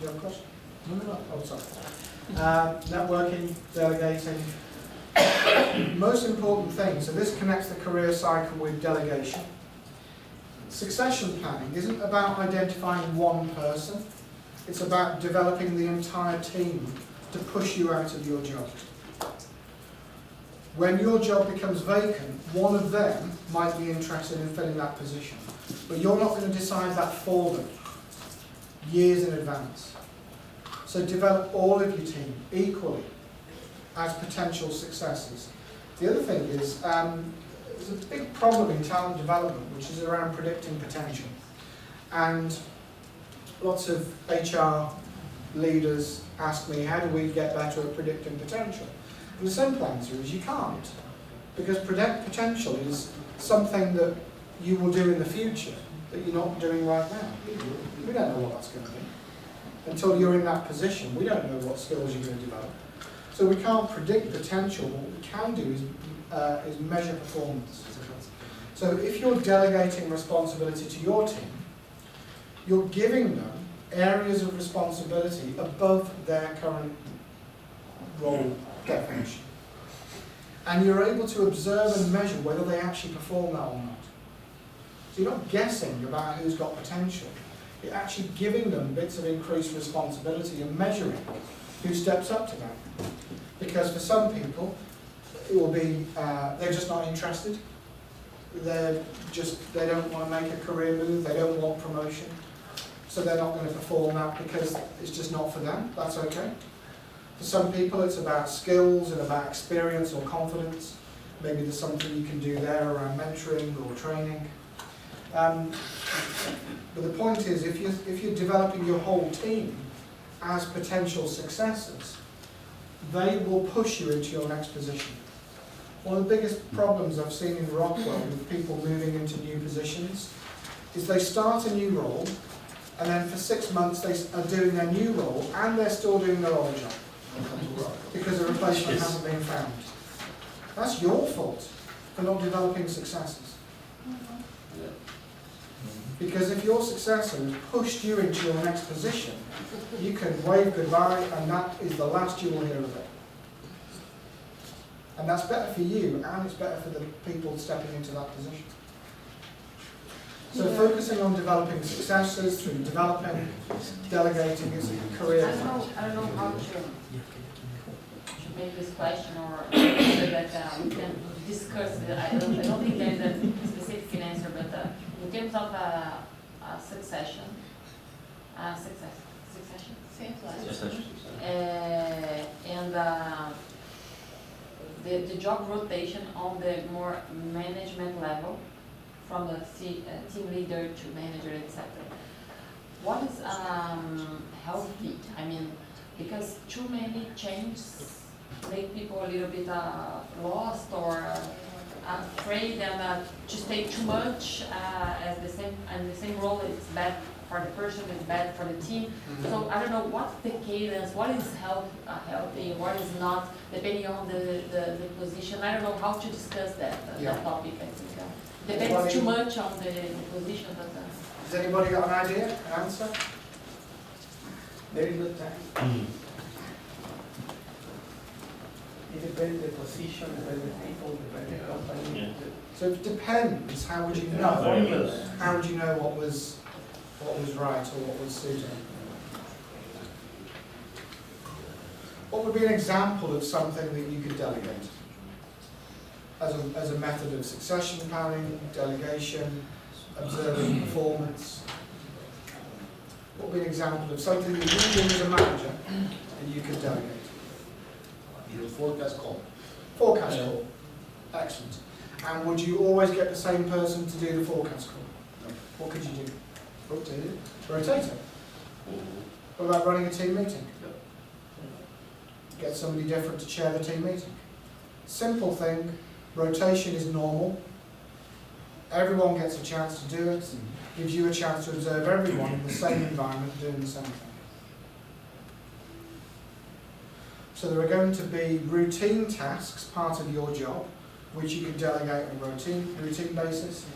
You have a question? No. Oh, sorry. Networking, delegating. Most important thing, so this connects the career cycle with delegation. Succession planning isn't about identifying one person, it's about developing the entire team to push you out of your job. When your job becomes vacant, one of them might be interested in filling that position, but you're not going to decide that for them years in advance. So develop all of your team equally as potential successors. The other thing is, there's a big problem in talent development, which is around predicting potential. And lots of HR leaders ask me, how do we get better at predicting potential? And the simple answer is you can't. Because predict potential is something that you will do in the future that you're not doing right now. We don't know what that's going to be. Until you're in that position, we don't know what skills you're going to develop. So we can't predict potential. What we can do is measure performance. So if you're delegating responsibility to your team, you're giving them areas of responsibility above their current role definition. And you're able to observe and measure whether they actually perform that or not. So you're not guessing about who's got potential. You're actually giving them bits of increased responsibility and measuring who steps up to that. Because for some people, it will be, they're just not interested. They don't want to make a career move, they don't want promotion. So they're not going to perform that because it's just not for them. That's okay. For some people, it's about skills and about experience or confidence. Maybe there's something you can do there around mentoring or training. But the point is, if you're developing your whole team as potential successors, they will push you into your next position. One of the biggest problems I've seen in Rockwell with people moving into new positions is they start a new role, and then for 6 months they are doing their new role and they're still doing their old job because a replacement hasn't been found. That's your fault for not developing successors. Because if your successor has pushed you into your next position, you can wave goodbye and that is the last you will hear of it. And that's better for you and it's better for the people stepping into that position. So focusing on developing successors through developing, delegating is a career. I don't know how to make this question or so that we can discuss it. I don't think there's a specific answer, but in terms of succession, and the job rotation on the more management level, from the team leader to manager, etc. What is healthy? I mean, because too many changes make people a little bit lost or afraid, and to stay too much as the same role is bad for the person, is bad for the team. So I don't know what's the cadence, what is healthy, what is not, depending on the position. I don't know how to discuss that topic. I think depends too much on the position. Has anybody got an idea, an answer? Very good time. It depends the position, depends the people, depends the company. Yeah. So it depends. How would you know? How would you know what was right or what was suited? What would be an example of something that you could delegate? As a method of succession planning, delegation, observing performance. What would be an example of something that you do as a manager and you could delegate? Your forecast call. Forecast call. Excellent. And would you always get the same person to do the forecast call? No. What could you do? Rotate it. Rotate it. What about running a team meeting? Get somebody different to chair the team meeting. Simple thing, rotation is normal. Everyone gets a chance to do it. Gives you a chance to observe everyone in the same environment doing the same thing. So there are going to be routine tasks, part of your job, which you can delegate on a routine basis.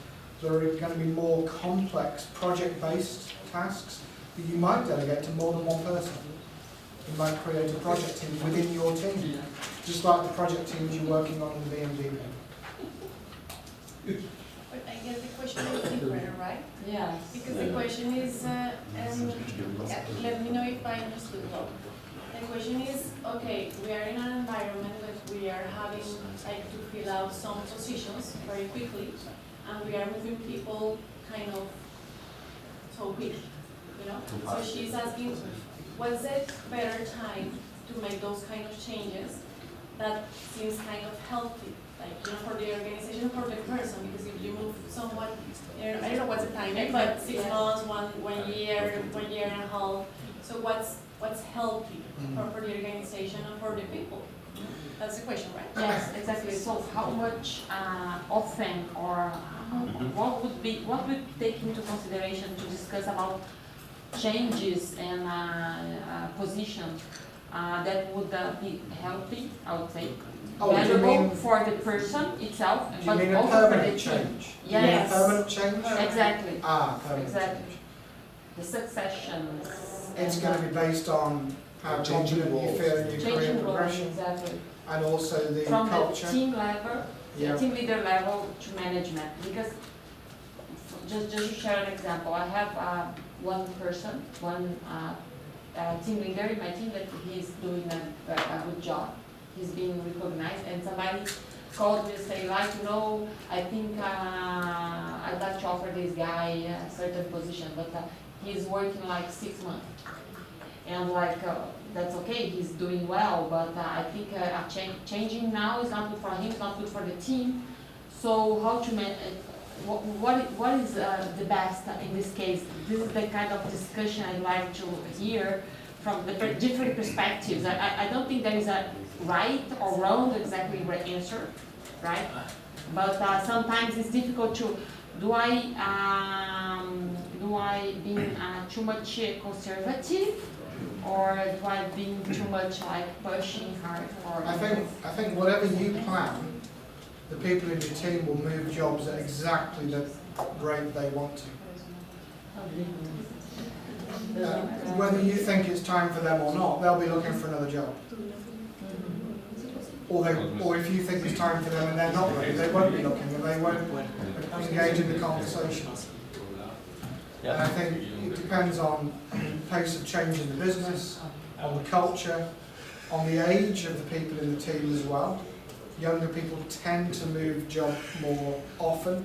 There are going to be more complex project-based tasks that you might delegate to more than one person. You might create a project team within your team, just like the project teams you're working on in the BMDP. But I guess the question is different, right? Yes. Because the question is, let me know if I understood well. The question is, okay, we are in an environment that we are having like to fill out some positions very quickly, and we are moving people kind of so quick, you know? So she's asking, was it better time to make those kind of changes that seems kind of healthy? Like, you know, for the organization, for the person, because if you move someone, I don't know what's the timing, but 6 months, one year and a half. So what's healthy for the organization and for the people? That's the question, right? Yes, exactly. So how much often or what would take into consideration to discuss about changes in position that would be healthy, I would say. Oh, do you Valuable mean- for the person itself, Do you but mean a also for the permanent team. change? Yes. You mean a permanent change? Exactly. Permanent Exactly. change. The successions. It's going to be based on how Changing confident you roles. feel in your career Changing roles, progression, exactly. and also the From culture. the team level, Yeah. the team leader level to management. Because just to share an example, I have one person, one team leader in my team that he's doing a good job. He's being recognized, and somebody called me and say, like, you know, I think I'd like to offer this guy a certain position, but he's working like 6 months. And like, that's okay, he's doing well, but I think changing now is not good for him, it's not good for the team. So how to what is the best in this case? This is the kind of discussion I'd like to hear from the different perspectives. I don't think there is a right or wrong exactly answer, right? But sometimes it's difficult to, do I being too much conservative, or do I being too much like pushing hard for? I think whatever you plan, the people in your team will move jobs at exactly the rate they want to. Whether you think it's time for them or not, they'll be looking for another job. Or if you think it's time for them and they're not ready, they won't be looking and they won't engage in the conversation. And I think it depends on the pace of change in the business, on the culture, on the age of the people in the team as well. Younger people tend to move job more often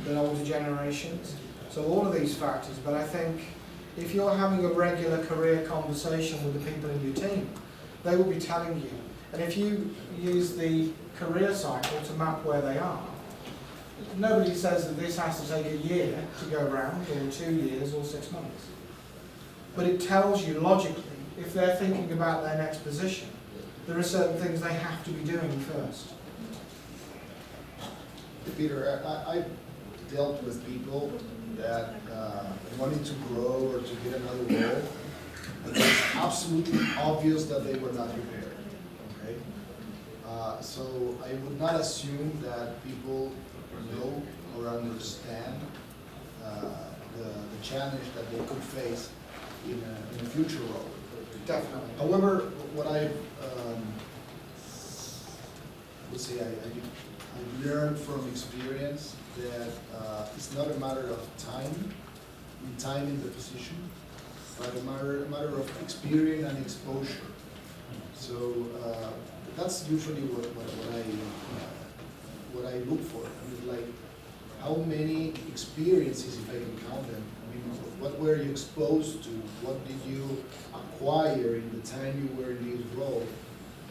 than older generations. So all of these factors, but I think if you're having a regular career conversation with the people in your team, they will be telling you. And if you use the career cycle to map where they are, nobody says that this has to take a year to go around, or 2 years, or 6 months. But it tells you logically, if they're thinking about their next position, there are certain things they have to be doing first. Peter, I dealt with people that wanted to grow or to get another role, but it's absolutely obvious that they were not prepared. Okay, so I would not assume that people know or understand the challenge that they could face in a future role. Definitely. However, what I would say I learned from experience that it's not a matter of time in the position, but a matter of experience and exposure. So that's usually what I look for. I mean, like, how many experiences, if I can count them, I mean, what were you exposed to? What did you acquire in the time you were in this role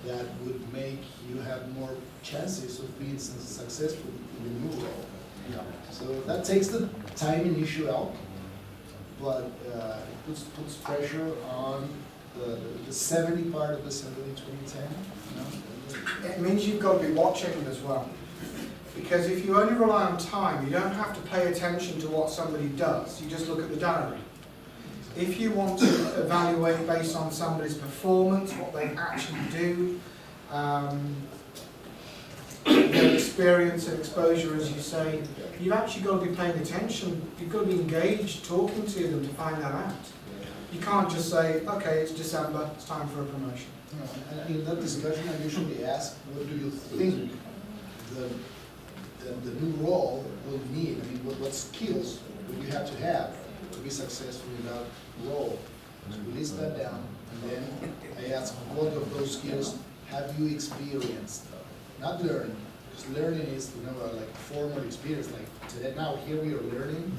that would make you have more chances of being successful in the new role? So that takes the timing issue out, but it puts pressure on the 70 part of the 70-20-10. It means you've got to be watching as well. Because if you only rely on time, you don't have to pay attention to what somebody does, you just look at the diary. If you want to evaluate based on somebody's performance, what they actually do, their experience and exposure, as you say, you've actually got to be paying attention, you've got to be engaged, talking to them to find that out. You can't just say, okay, it's December, it's time for a promotion. And in that discussion, I usually ask, what do you think the new role will need? I mean, what skills would you have to be successful in that role? We list that down, and then I ask, what of those skills have you experienced? Not learning, because learning is, like formal experience. Like today, now here we are learning,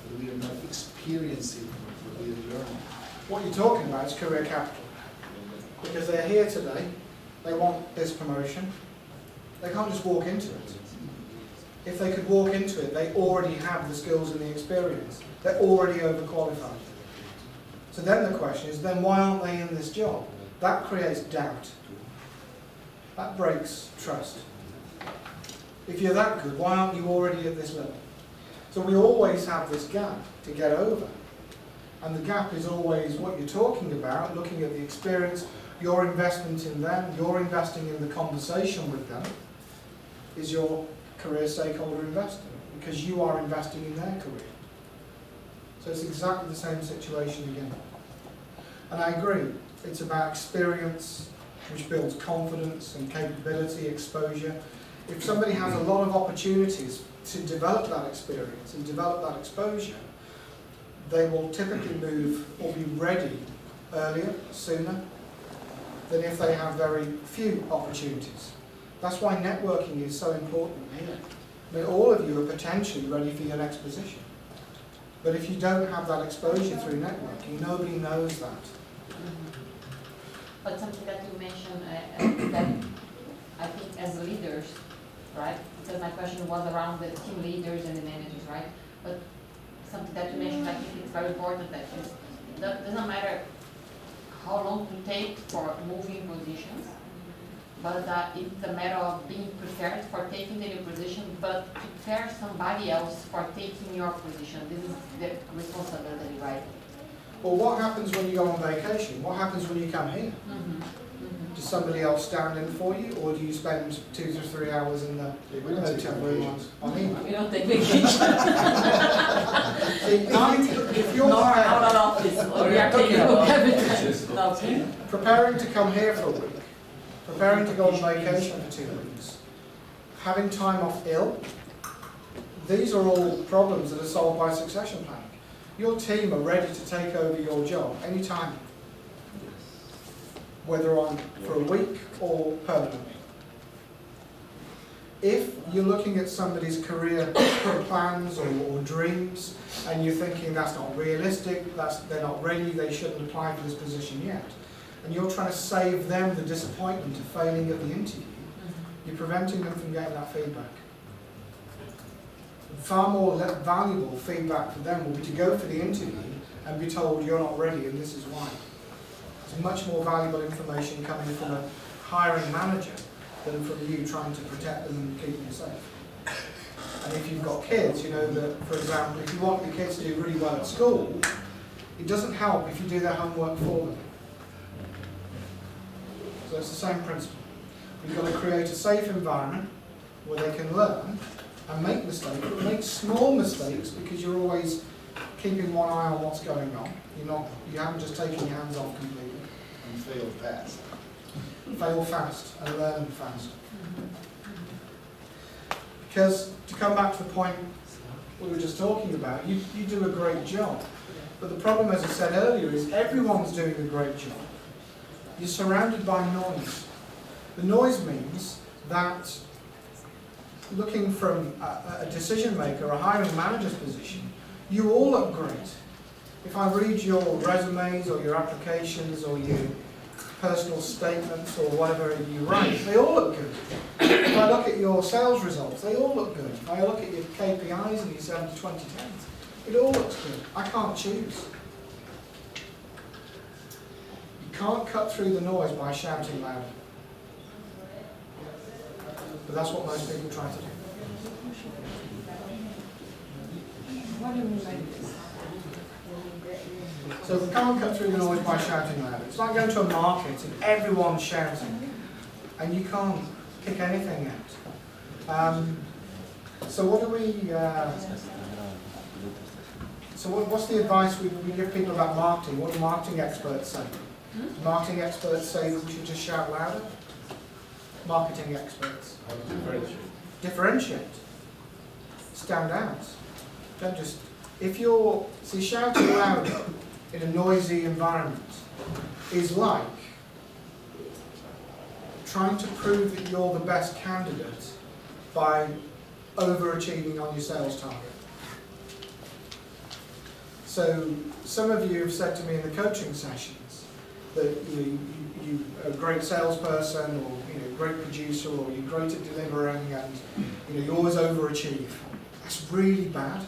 but we are not experiencing what we are learning. What you're talking about is career capital. Because they're here today, they want this promotion, they can't just walk into it. If they could walk into it, they already have the skills and the experience. They're already overqualified. So then the question is, then why aren't they in this job? That creates doubt. That breaks trust. If you're that good, why aren't you already at this level? So we always have this gap to get over. And the gap is always what you're talking about, looking at the experience, your investment in them, you're investing in the conversation with them, is your career stakeholder investor, because you are investing in their career. So it's exactly the same situation again. And I agree, it's about experience, which builds confidence and capability, exposure. If somebody has a lot of opportunities to develop that experience and develop that exposure, they will typically move or be ready earlier, sooner, than if they have very few opportunities. That's why networking is so important here. I mean, all of you are potentially ready for your next position. But if you don't have that exposure through networking, nobody knows that. But something that you mentioned, that I think as leaders, right? Because my question was around the team leaders and the managers, right? But something that you mentioned, I think it's very important, that it doesn't matter how long to take for moving positions, but it's a matter of being prepared for taking the new position, but prepare somebody else for taking your position. This is the responsibility, right? Well, what happens when you go on vacation? What happens when you come here? Does somebody else stand in for you, or do you spend 2 to 3 hours in the hotel room? We don't take vacation. If you're out of office, or we are taking everything. Preparing to come here for a week, preparing to go on vacation for 2 weeks, having time off ill, these are all problems that are solved by succession planning. Your team are ready to take over your job anytime, whether on for a week or permanently. If you're looking at somebody's career plans or dreams, and you're thinking that's not realistic, they're not ready, they shouldn't apply for this position yet, and you're trying to save them the disappointment of failing at the interview, you're preventing them from getting that feedback. Far more valuable feedback for them will be to go for the interview and be told you're not ready and this is why. It's much more valuable information coming from a hiring manager than from you trying to protect them and keep them safe. And if you've got kids, you know that, for example, if you want your kids to do really well at school, it doesn't help if you do their homework for them. So it's the same principle. You've got to create a safe environment where they can learn and make mistakes, but make small mistakes, because you're always keeping one eye on what's going on. You haven't just taken your hands off completely. And fail fast. Fail fast and learn fast. Because, to come back to the point we were just talking about, you do a great job. But the problem, as I said earlier, is everyone's doing a great job. You're surrounded by noise. The noise means that looking from a decision maker, a hiring manager's position, you all look great. If I read your resumes or your applications or your personal statements or whatever you write, they all look good. If I look at your sales results, they all look good. If I look at your KPIs and your 70-20-10s, it all looks good. I can't choose. You can't cut through the noise by shouting louder. But that's what most people try to do. What do you mean by this? So we can't cut through the noise by shouting louder. It's like going to a market and everyone's shouting, and you can't pick anything out. So what do we? So what's the advice we give people about marketing? What do marketing experts say? Do marketing experts say that we should just shout louder? Marketing experts. Differentiate. Stand out. Don't just. If you're shouting louder in a noisy environment is like trying to prove that you're the best candidate by overachieving on your sales target. So some of you have said to me in the coaching sessions that you're a great salesperson, or great producer, or you're great at delivering, and you always overachieve. That's really bad.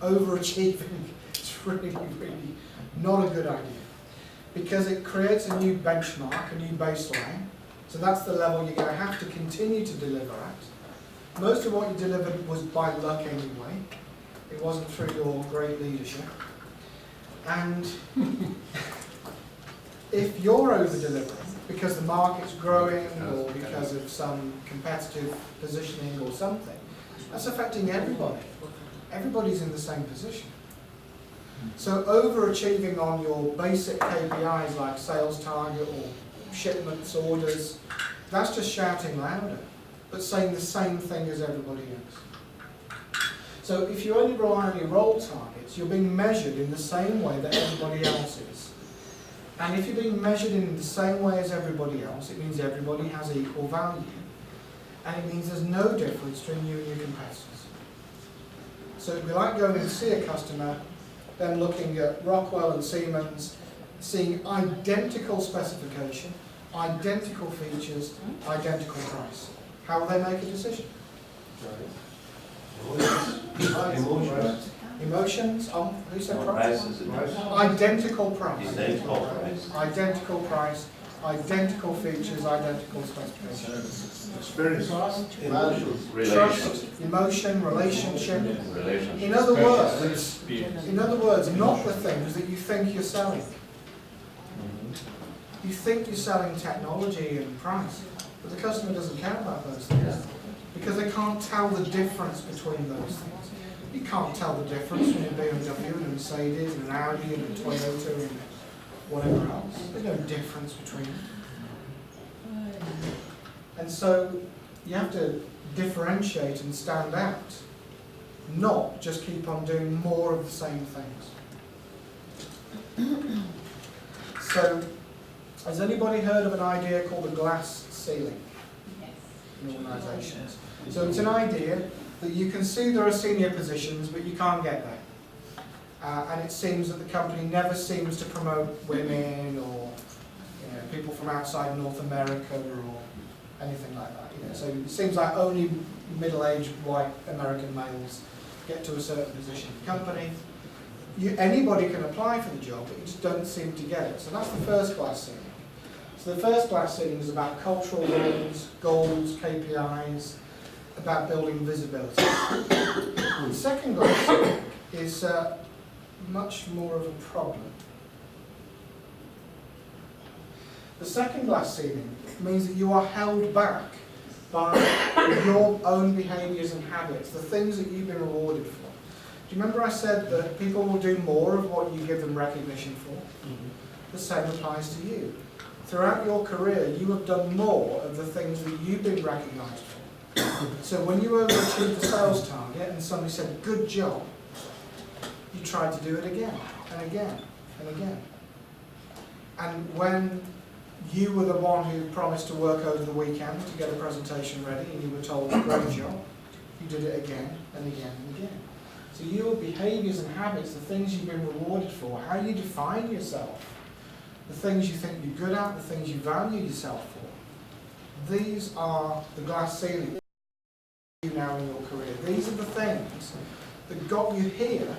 Overachieving is really, really not a good idea, because it creates a new benchmark, a new baseline. So that's the level you're going to have to continue to deliver at. Most of what you delivered was by luck anyway. It wasn't through your great leadership. And if you're over-delivering because the market's growing or because of some competitive positioning or something, that's affecting everybody. Everybody's in the same position. So overachieving on your basic KPIs like sales target or shipments, orders, that's just shouting louder, but saying the same thing as everybody else. So if you only rely on your role targets, you're being measured in the same way that everybody else is. And if you're being measured in the same way as everybody else, it means everybody has equal value. And it means there's no difference between you and your competitors. So it'd be like going and see a customer, then looking at Rockwell and Siemens, seeing identical specification, identical features, identical price. How will they make a decision? Emotions. Emotions, who said price? Prices. Identical price. Identical price. Identical price, identical features, identical specifications. Experience. Emotions. Trust, emotion, relationship. Relationship. In other words, not the things that you think you're selling. You think you're selling technology and price, but the customer doesn't care about those things because they can't tell the difference between those things. You can't tell the difference between a BMW and a Mercedes and an Audi and a Toyota and whatever else. There's no difference between them. And so you have to differentiate and stand out, not just keep on doing more of the same things. So, has anybody heard of an idea called a glass ceiling in organisations? So it's an idea that you can see there are senior positions, but you can't get there. And it seems that the company never seems to promote women or people from outside North America or anything like that. So it seems like only middle-aged white American males get to a certain position in the company. Anybody can apply for the job, but you just don't seem to get it. So that's the first glass ceiling. So the first glass ceiling is about cultural norms, goals, KPIs, about building visibility. The second glass ceiling is much more of a problem. The second glass ceiling means that you are held back by your own behaviours and habits, the things that you've been rewarded for. Do you remember I said that people will do more of what you give them recognition for? The same applies to you. Throughout your career, you have done more of the things that you've been recognised for. So when you overachieved the sales target and somebody said, good job, you tried to do it again, and again, and again. And when you were the one who promised to work over the weekend to get a presentation ready and you were told, great job, you did it again and again and again. So your behaviours and habits, the things you've been rewarded for, how you define yourself, the things you think you're good at, the things you value yourself for, these are the glass ceiling now in your career. These are the things that got you here,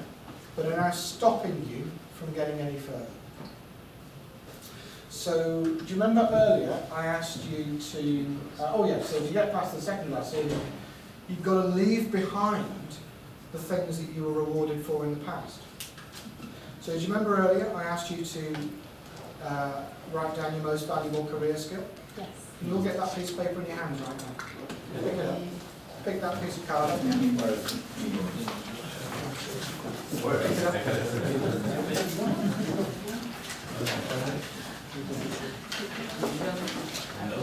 but are now stopping you from getting any further. So, do you remember earlier I asked you to, so if you get past the second glass ceiling, you've got to leave behind the things that you were rewarded for in the past. So do you remember earlier I asked you to write down your most valuable career skill? Yes. Can you all get that piece of paper in your hands right now? Pick it up. Pick that piece of card up. Pick it up.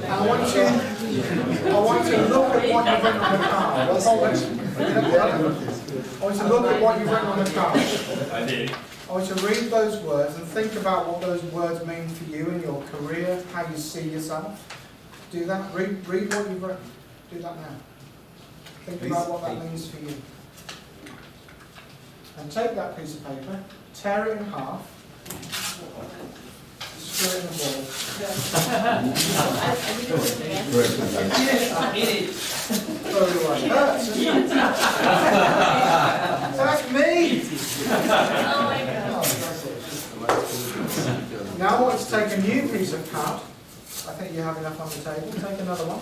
I want you to look at what you've written on the card. I want you to look at what you've written on the card. I did. I want you to read those words and think about what those words mean for you in your career, how you see yourself. Do that. Read what you've written. Do that now. Think about what that means for you. And take that piece of paper, tear it in half, screw it in a ball. Throw it away. Hurts, isn't it? That's me! Oh my God. Now I want you to take a new piece of card. I think you have enough on the table. Take another one.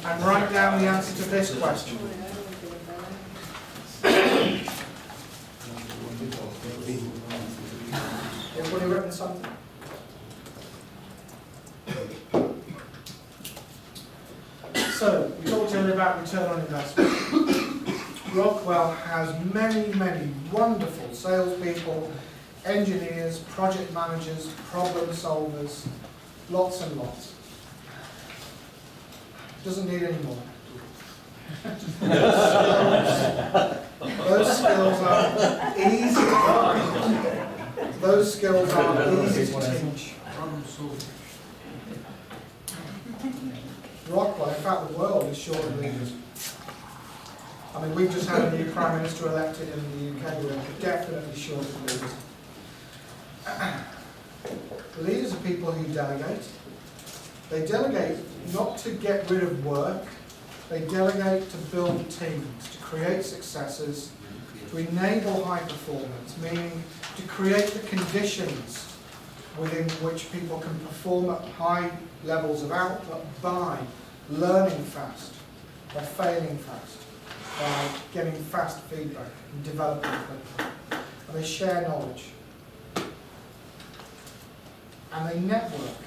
And write down the answer to this question. Everybody written something? So, we talked earlier about return on investment. Rockwell has many, many wonderful salespeople, engineers, project managers, problem solvers, lots and lots. Doesn't need any more. Those skills are easy to find. Those skills are easy to teach. Rockwell, in fact the world is short of leaders. I mean, we've just had a new Prime Minister elected in the UK, we're definitely short of leaders. Leaders are people who delegate. They delegate not to get rid of work, they delegate to build teams, to create successes, to enable high performance, meaning to create the conditions within which people can perform at high levels of output by learning fast, by failing fast, by getting fast feedback and developing quickly. And they share knowledge. And they network.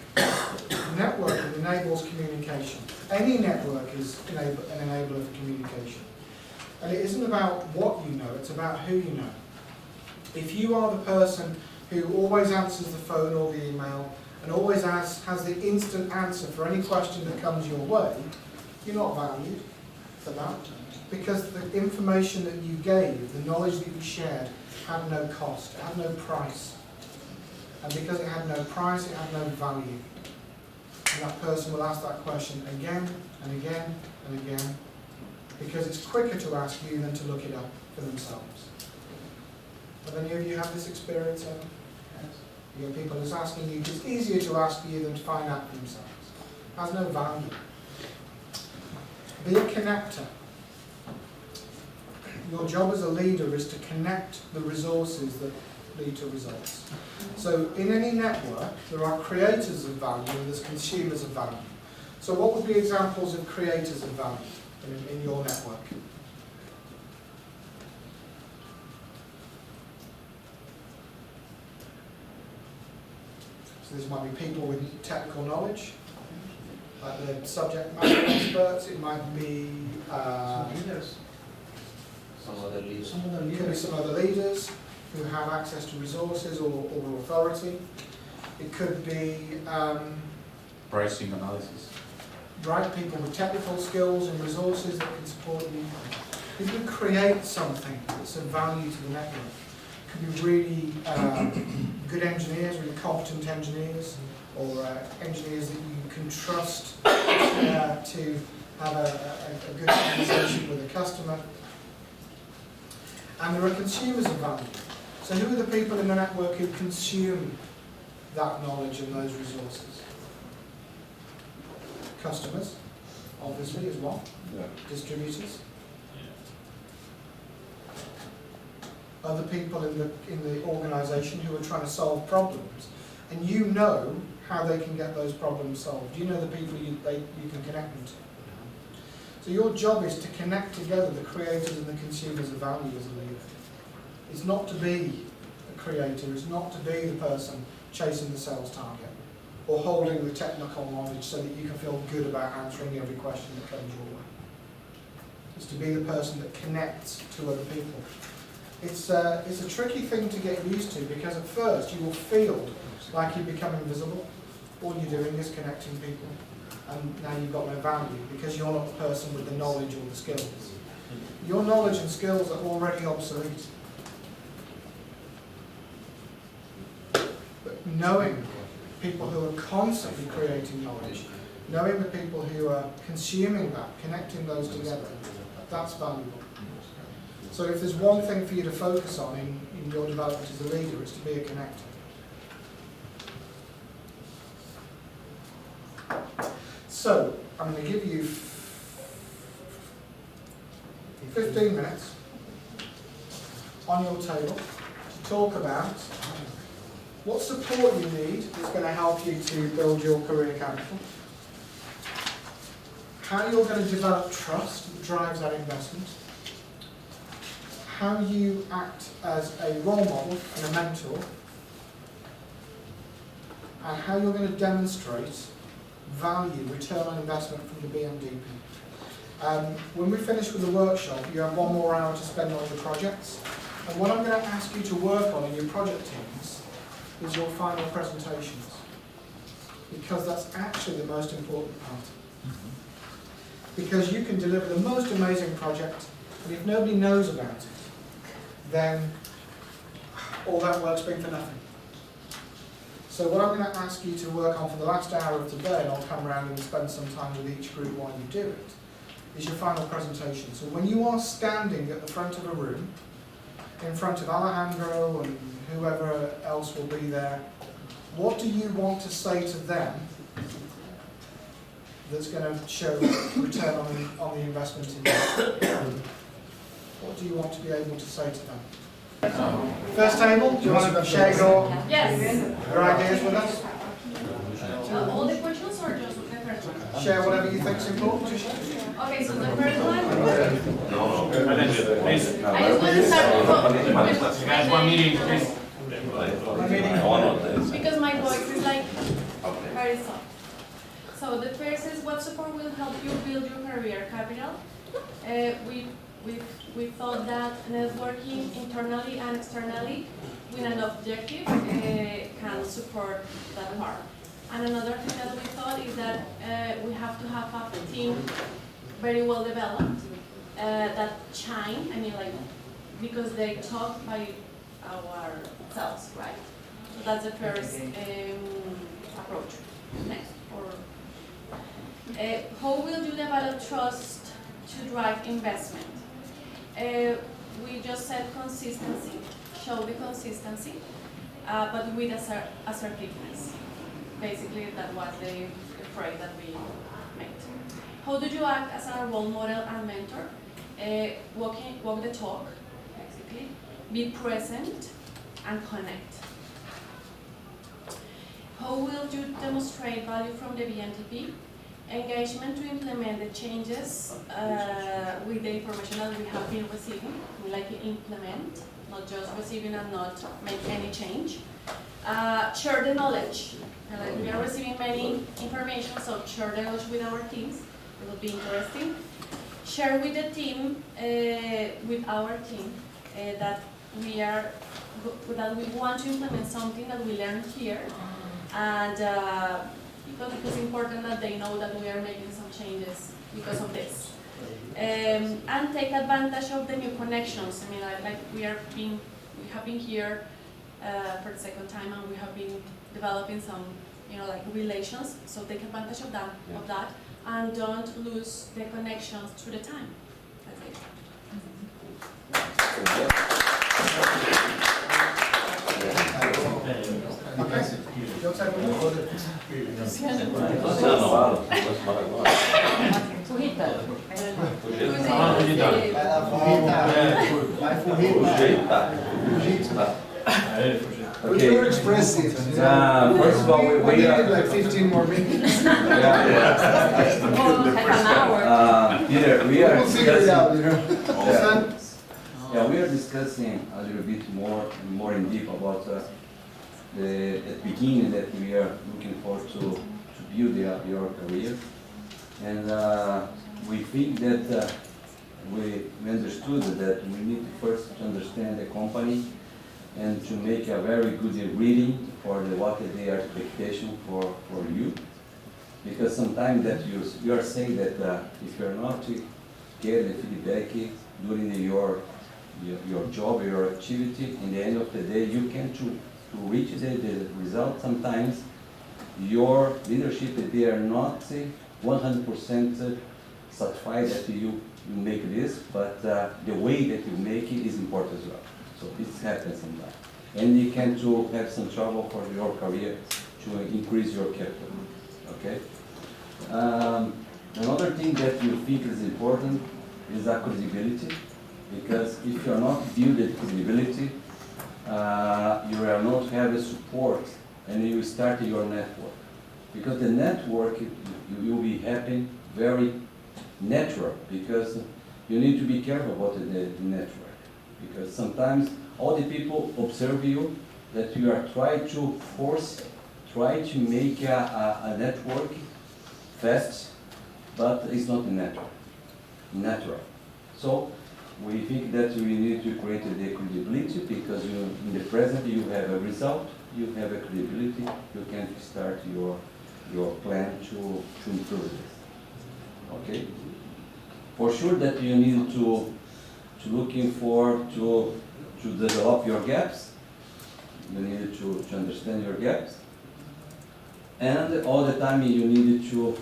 Networking enables communication. Any network is an enabler for communication. And it isn't about what you know, it's about who you know. If you are the person who always answers the phone or the email and always has the instant answer for any question that comes your way, you're not valued for that. Because the information that you gave, the knowledge that you shared, had no cost, it had no price. And because it had no price, it had no value. And that person will ask that question again and again and again, because it's quicker to ask you than to look it up for themselves. Have any of you had this experience ever? Yes. You get people just asking you, it's easier to ask you than to find out for themselves. It has no value. Be a connector. Your job as a leader is to connect the resources that lead to results. So in any network, there are creators of value and there's consumers of value. So what would be examples of creators of value in your network? So this might be people with technical knowledge, like the subject matter experts. It might be Some other leaders. could be some other leaders who have access to resources or authority. It could be Pricing analysis. right people with technical skills and resources that can support you. People who create something that's of value to the network. Could be really good engineers, really competent engineers, or engineers that you can trust to have a good conversation with the customer. And there are consumers of value. So who are the people in the network who consume that knowledge and those resources? Customers, obviously, is one. Yeah. Distributors. Other people in the organisation who are trying to solve problems, and you know how they can get those problems solved. You know the people you can connect them to. So your job is to connect together the creators and the consumers of value as a leader. It's not to be a creator, it's not to be the person chasing the sales target or holding the technical knowledge so that you can feel good about answering every question that comes your way. It's to be the person that connects to other people. It's a tricky thing to get used to, because at first you will feel like you become invisible. All you're doing is connecting people, and now you've got no value because you're not the person with the knowledge or the skills. Your knowledge and skills are already obsolete. But knowing people who are constantly creating knowledge, knowing the people who are consuming that, connecting those together, that's valuable. So if there's one thing for you to focus on in your development as a leader, it's to be a connector. So, I'm going to give you 15 minutes on your table to talk about what support you need that's going to help you to build your career capital, how you're going to develop trust that drives that investment, how you act as a role model and a mentor, and how you're going to demonstrate value, return on investment from the BMDP. When we finish with the workshop, you have 1 more hour to spend on your projects. And what I'm going to ask you to work on in your project teams is your final presentations. Because that's actually the most important part. Because you can deliver the most amazing project, and if nobody knows about it, then all that work's been for nothing. So what I'm going to ask you to work on for the last hour of today, and I'll come around and spend some time with each group while you do it, is your final presentation. So when you are standing at the front of a room, in front of Alejandro and whoever else will be there, what do you want to say to them that's going to show return on the investment in you? What do you want to be able to say to them? First table, do you want to share your ideas with us? All the questions or just the first one? Share whatever you think is important to share. Okay, so the first one. Please. I just want to start with Guys, one meeting, please. because my voice is like very soft. So the first is, what support will help you build your career capital? We thought that networking internally and externally with an objective can support that part. And another thing that we thought is that we have to have a team very well developed that shine, because they talk by ourselves, right? So that's the first approach. Next. How will you develop trust to drive investment? We just said consistency, show the consistency, but with assertiveness. Basically, that was the phrase that we made. How do you act as a role model and mentor? Walk the talk, basically. Be present and connect. How will you demonstrate value from the BNTP? Engagement to implement the changes with the information that we have been receiving. We like to implement, not just receiving and not make any change. Share the knowledge. We are receiving many information, so share the knowledge with our teams. It will be interesting. Share with the team, with our team, that we want to implement something that we learned here, and because it's important that they know that we are making some changes because of this. And take advantage of the new connections. We have been here for the second time, and we have been developing some, relations. So take advantage of that, and don't lose the connections through the time. That's it. Okay, your turn. Fujita. But you're expressive. First of all, We we need are. like 15 more minutes. Oh, half an hour. Peter, we are We'll figure it out, discussing. you know. Yeah. Yeah, we are discussing a little bit more in deep about the beginning that we are looking for to build your career. And we think that we understood that we need to first to understand the company and to make a very good reading for what their expectation for you. Because sometimes that you are saying that if you are not getting the feedback during your job, your activity, in the end of the day, you can to reach the result. Sometimes your leadership, they are not 100% satisfied that you make this, but the way that you make it is important as well. So it happens sometimes. And you can to have some trouble for your career to increase your capital, okay? Another thing that you think is important is credibility, because if you are not building credibility, you will not have a support and you start your network. Because the network, you will be happening very natural, because you need to be careful about the network. Because sometimes all the people observe you, that you are trying to try to make a network fast, but it's not natural. So we think that we need to create the credibility, because in the present you have a result, you have a credibility, you can start your plan to improve this. Okay? For sure that you need to looking for to develop your gaps. You need to understand your gaps, and all the time you need to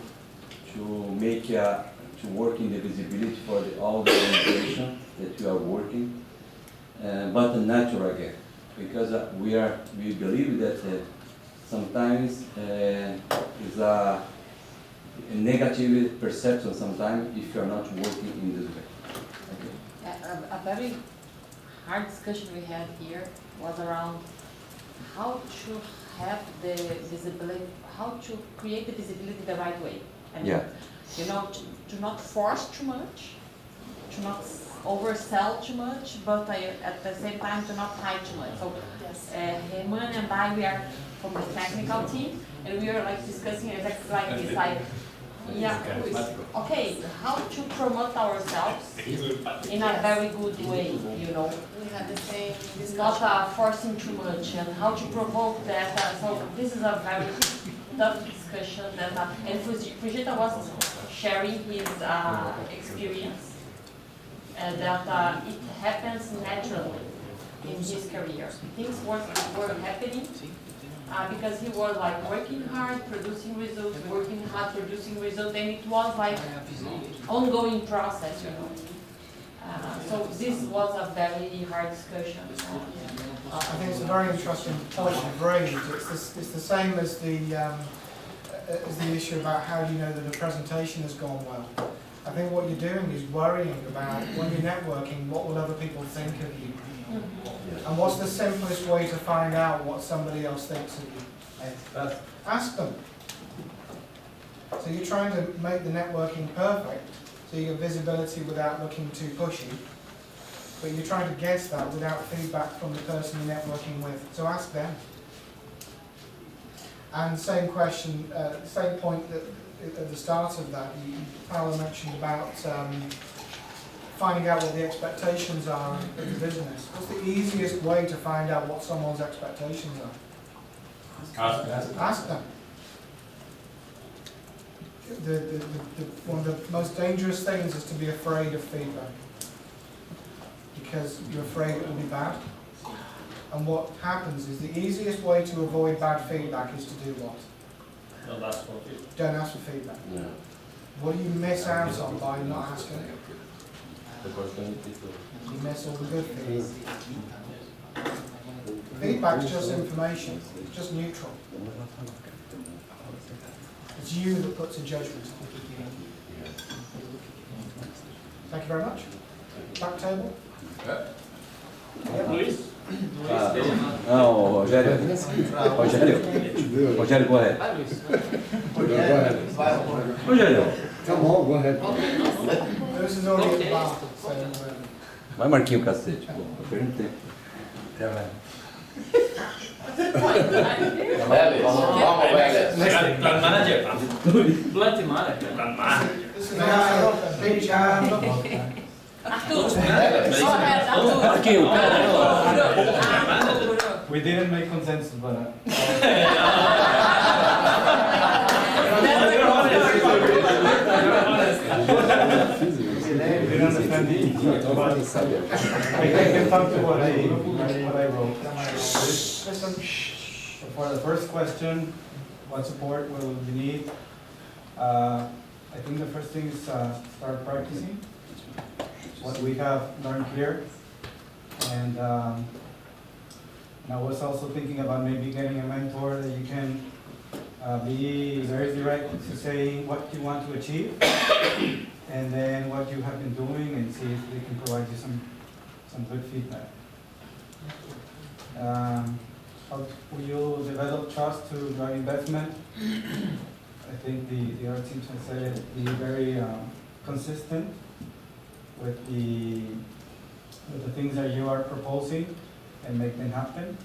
make to work in the visibility for all the organization that you are working, but natural again, because we believe that sometimes is a negative perception sometimes if you are not working in this way. Okay. A very hard discussion we had here was around how to have the visibility, how to create the visibility the right way. I mean, Yeah. you know, to not force too much, to not oversell too much, but at the same time to not hide too much. So Yes. Herman and I, we are from the technical team, and we are like discussing exactly like this, like, yeah, okay, how to promote ourselves in a very good way, you know. We had the same It's not discussion. forcing too much, and how to provoke that. So this is a very tough discussion that, and Fujita was sharing his experience, that it happens naturally in his career. Things were happening because he was like working hard, producing results, working hard, producing results, and it was like ongoing process, you know. So this was a very hard discussion. I think it's a very interesting point you've raised. It's the same as the issue about how do you know that a presentation has gone well. I think what you're doing is worrying about, when you're networking, what will other people think of you? And what's the simplest way to find out what somebody else thinks of you? Ask them. So you're trying to make the networking perfect, so you get visibility without looking too pushy, but you're trying to guess that without feedback from the person you're networking with. So ask them. And same question, same point that at the start of that, Paolo mentioned about finding out what the expectations are of the business. What's the easiest way to find out what someone's expectations are? Ask them. One of the most dangerous things is to be afraid of feedback, because you're afraid it will be bad. And what happens is the easiest way to avoid bad feedback is to do what? Don't ask for feedback. Don't ask for feedback. Yeah. What do you miss out on by not asking? The opportunity to. You miss all the good things. Feedback's just information, it's just neutral. It's you that puts a judgment on it. Thank you very much. Back table. Luis? No, Rogério. Rogério, go ahead. Vai, Luis. Rogério. Come on, go ahead. This is already at the bar, so Vai, Marquinho, cacete. Pô, eu perguntei. Plan manager. Plant manager. this is a big jam. Marquinho, cara. We didn't make consensus, but we don't understand the I can talk to what I wrote. Listen, for the first question, what support will we need? I think the first thing is start practicing what we have learned here. And I was also thinking about maybe getting a mentor that you can be very direct to say what you want to achieve, and then what you have been doing, and see if they can provide you some good feedback. How will you develop trust to drive investment? I think the art team has said it, be very consistent with the things that you are proposing and make them happen.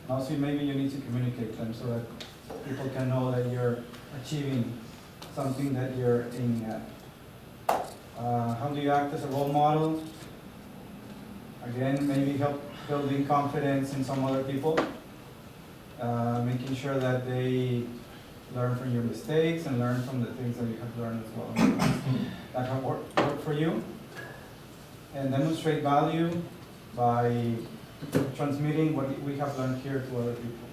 Also, maybe you need to communicate them so that people can know that you're achieving something that you're aiming at. How do you act as a role model? Again, maybe help building confidence in some other people, making sure that they learn from your mistakes and learn from the things that you have learned as well that have worked for you. And demonstrate value by transmitting what we have learned here to other people.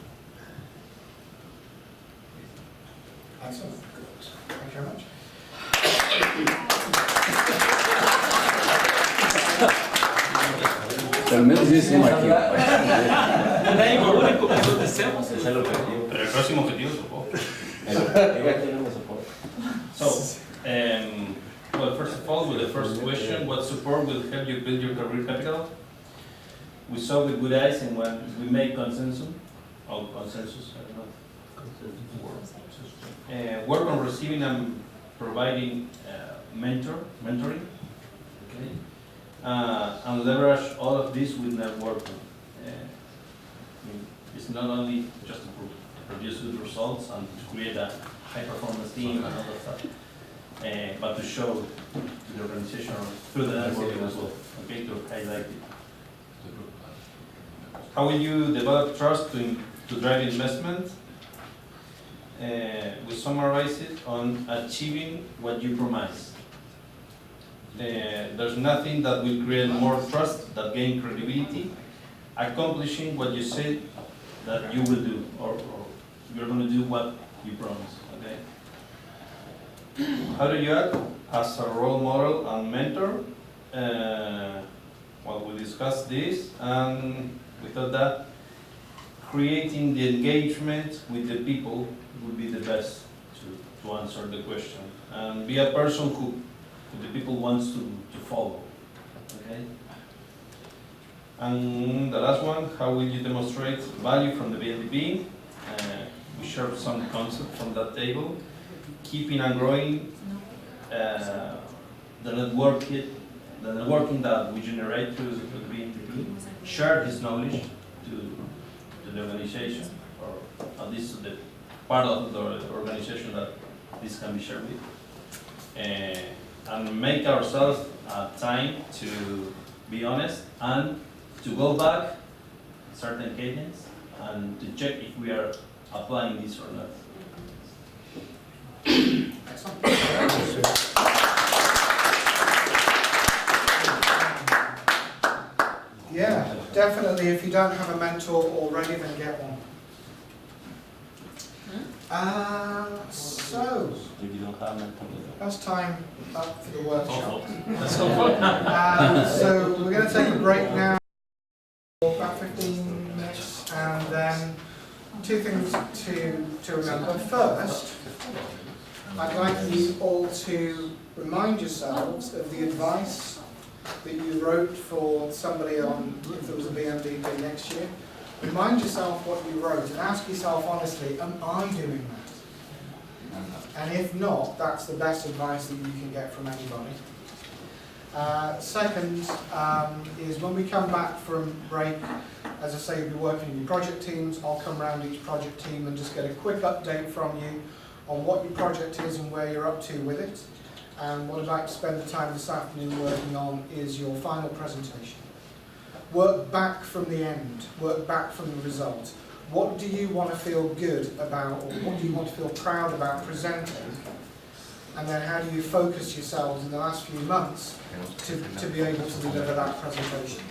Excellent. Thank you very much. Pelo menos isso, hein, Marquinho? Nem o único que aconteceu, você Ese es el objetivo. Pero el próximo objetivo, supongo. So, well, first of all, with the first question, what support will help you build your career capital? We saw with good eyes, and when we make consensus, I don't know. Work on receiving and providing mentoring, okay? And leverage all of this with networking. It's not only just to produce good results and to create a high-performance team and all that stuff, but to show to the organization through the networking as well, okay, to highlight it. How will you develop trust to drive investment? We summarize it on achieving what you promise. There's nothing that will create more trust than gain credibility, accomplishing what you said that you will do, or you're going to do what you promise. Okay. How do you act as a role model and mentor? Well, we discussed this, and we thought that creating the engagement with the people would be the best to answer the question, and be a person who the people wants to follow. Okay. And the last one, how will you demonstrate value from the BNDB? We shared some concepts from that table. Keeping and growing the networking that we generate through the BNDB. Share this knowledge to the organization, or at least to the part of the organization that this can be shared with. And make ourselves time to be honest and to go back certain cadence and to check if we are applying this or not. Yeah, definitely. If you don't have a mentor already, then get one. So, If you don't have mental that's time up for the workshop. health. So we're going to take a break now for about 15 minutes, and then two things to remember. First, I'd like you all to remind yourselves of the advice that you wrote for somebody on, if there was a BMDP next year. Remind yourself what you wrote and ask yourself honestly, am I doing that? And if not, that's the best advice that you can get from anybody. Second is when we come back from break, as I say, we'll be working in your project teams. I'll come around each project team and just get a quick update from you on what your project is and where you're up to with it. And what I'd like to spend the time this afternoon working on is your final presentation. Work back from the end, work back from the result. What do you want to feel good about, or what do you want to feel proud about presenting? And then how do you focus yourselves in the last few months to be able to deliver that presentation?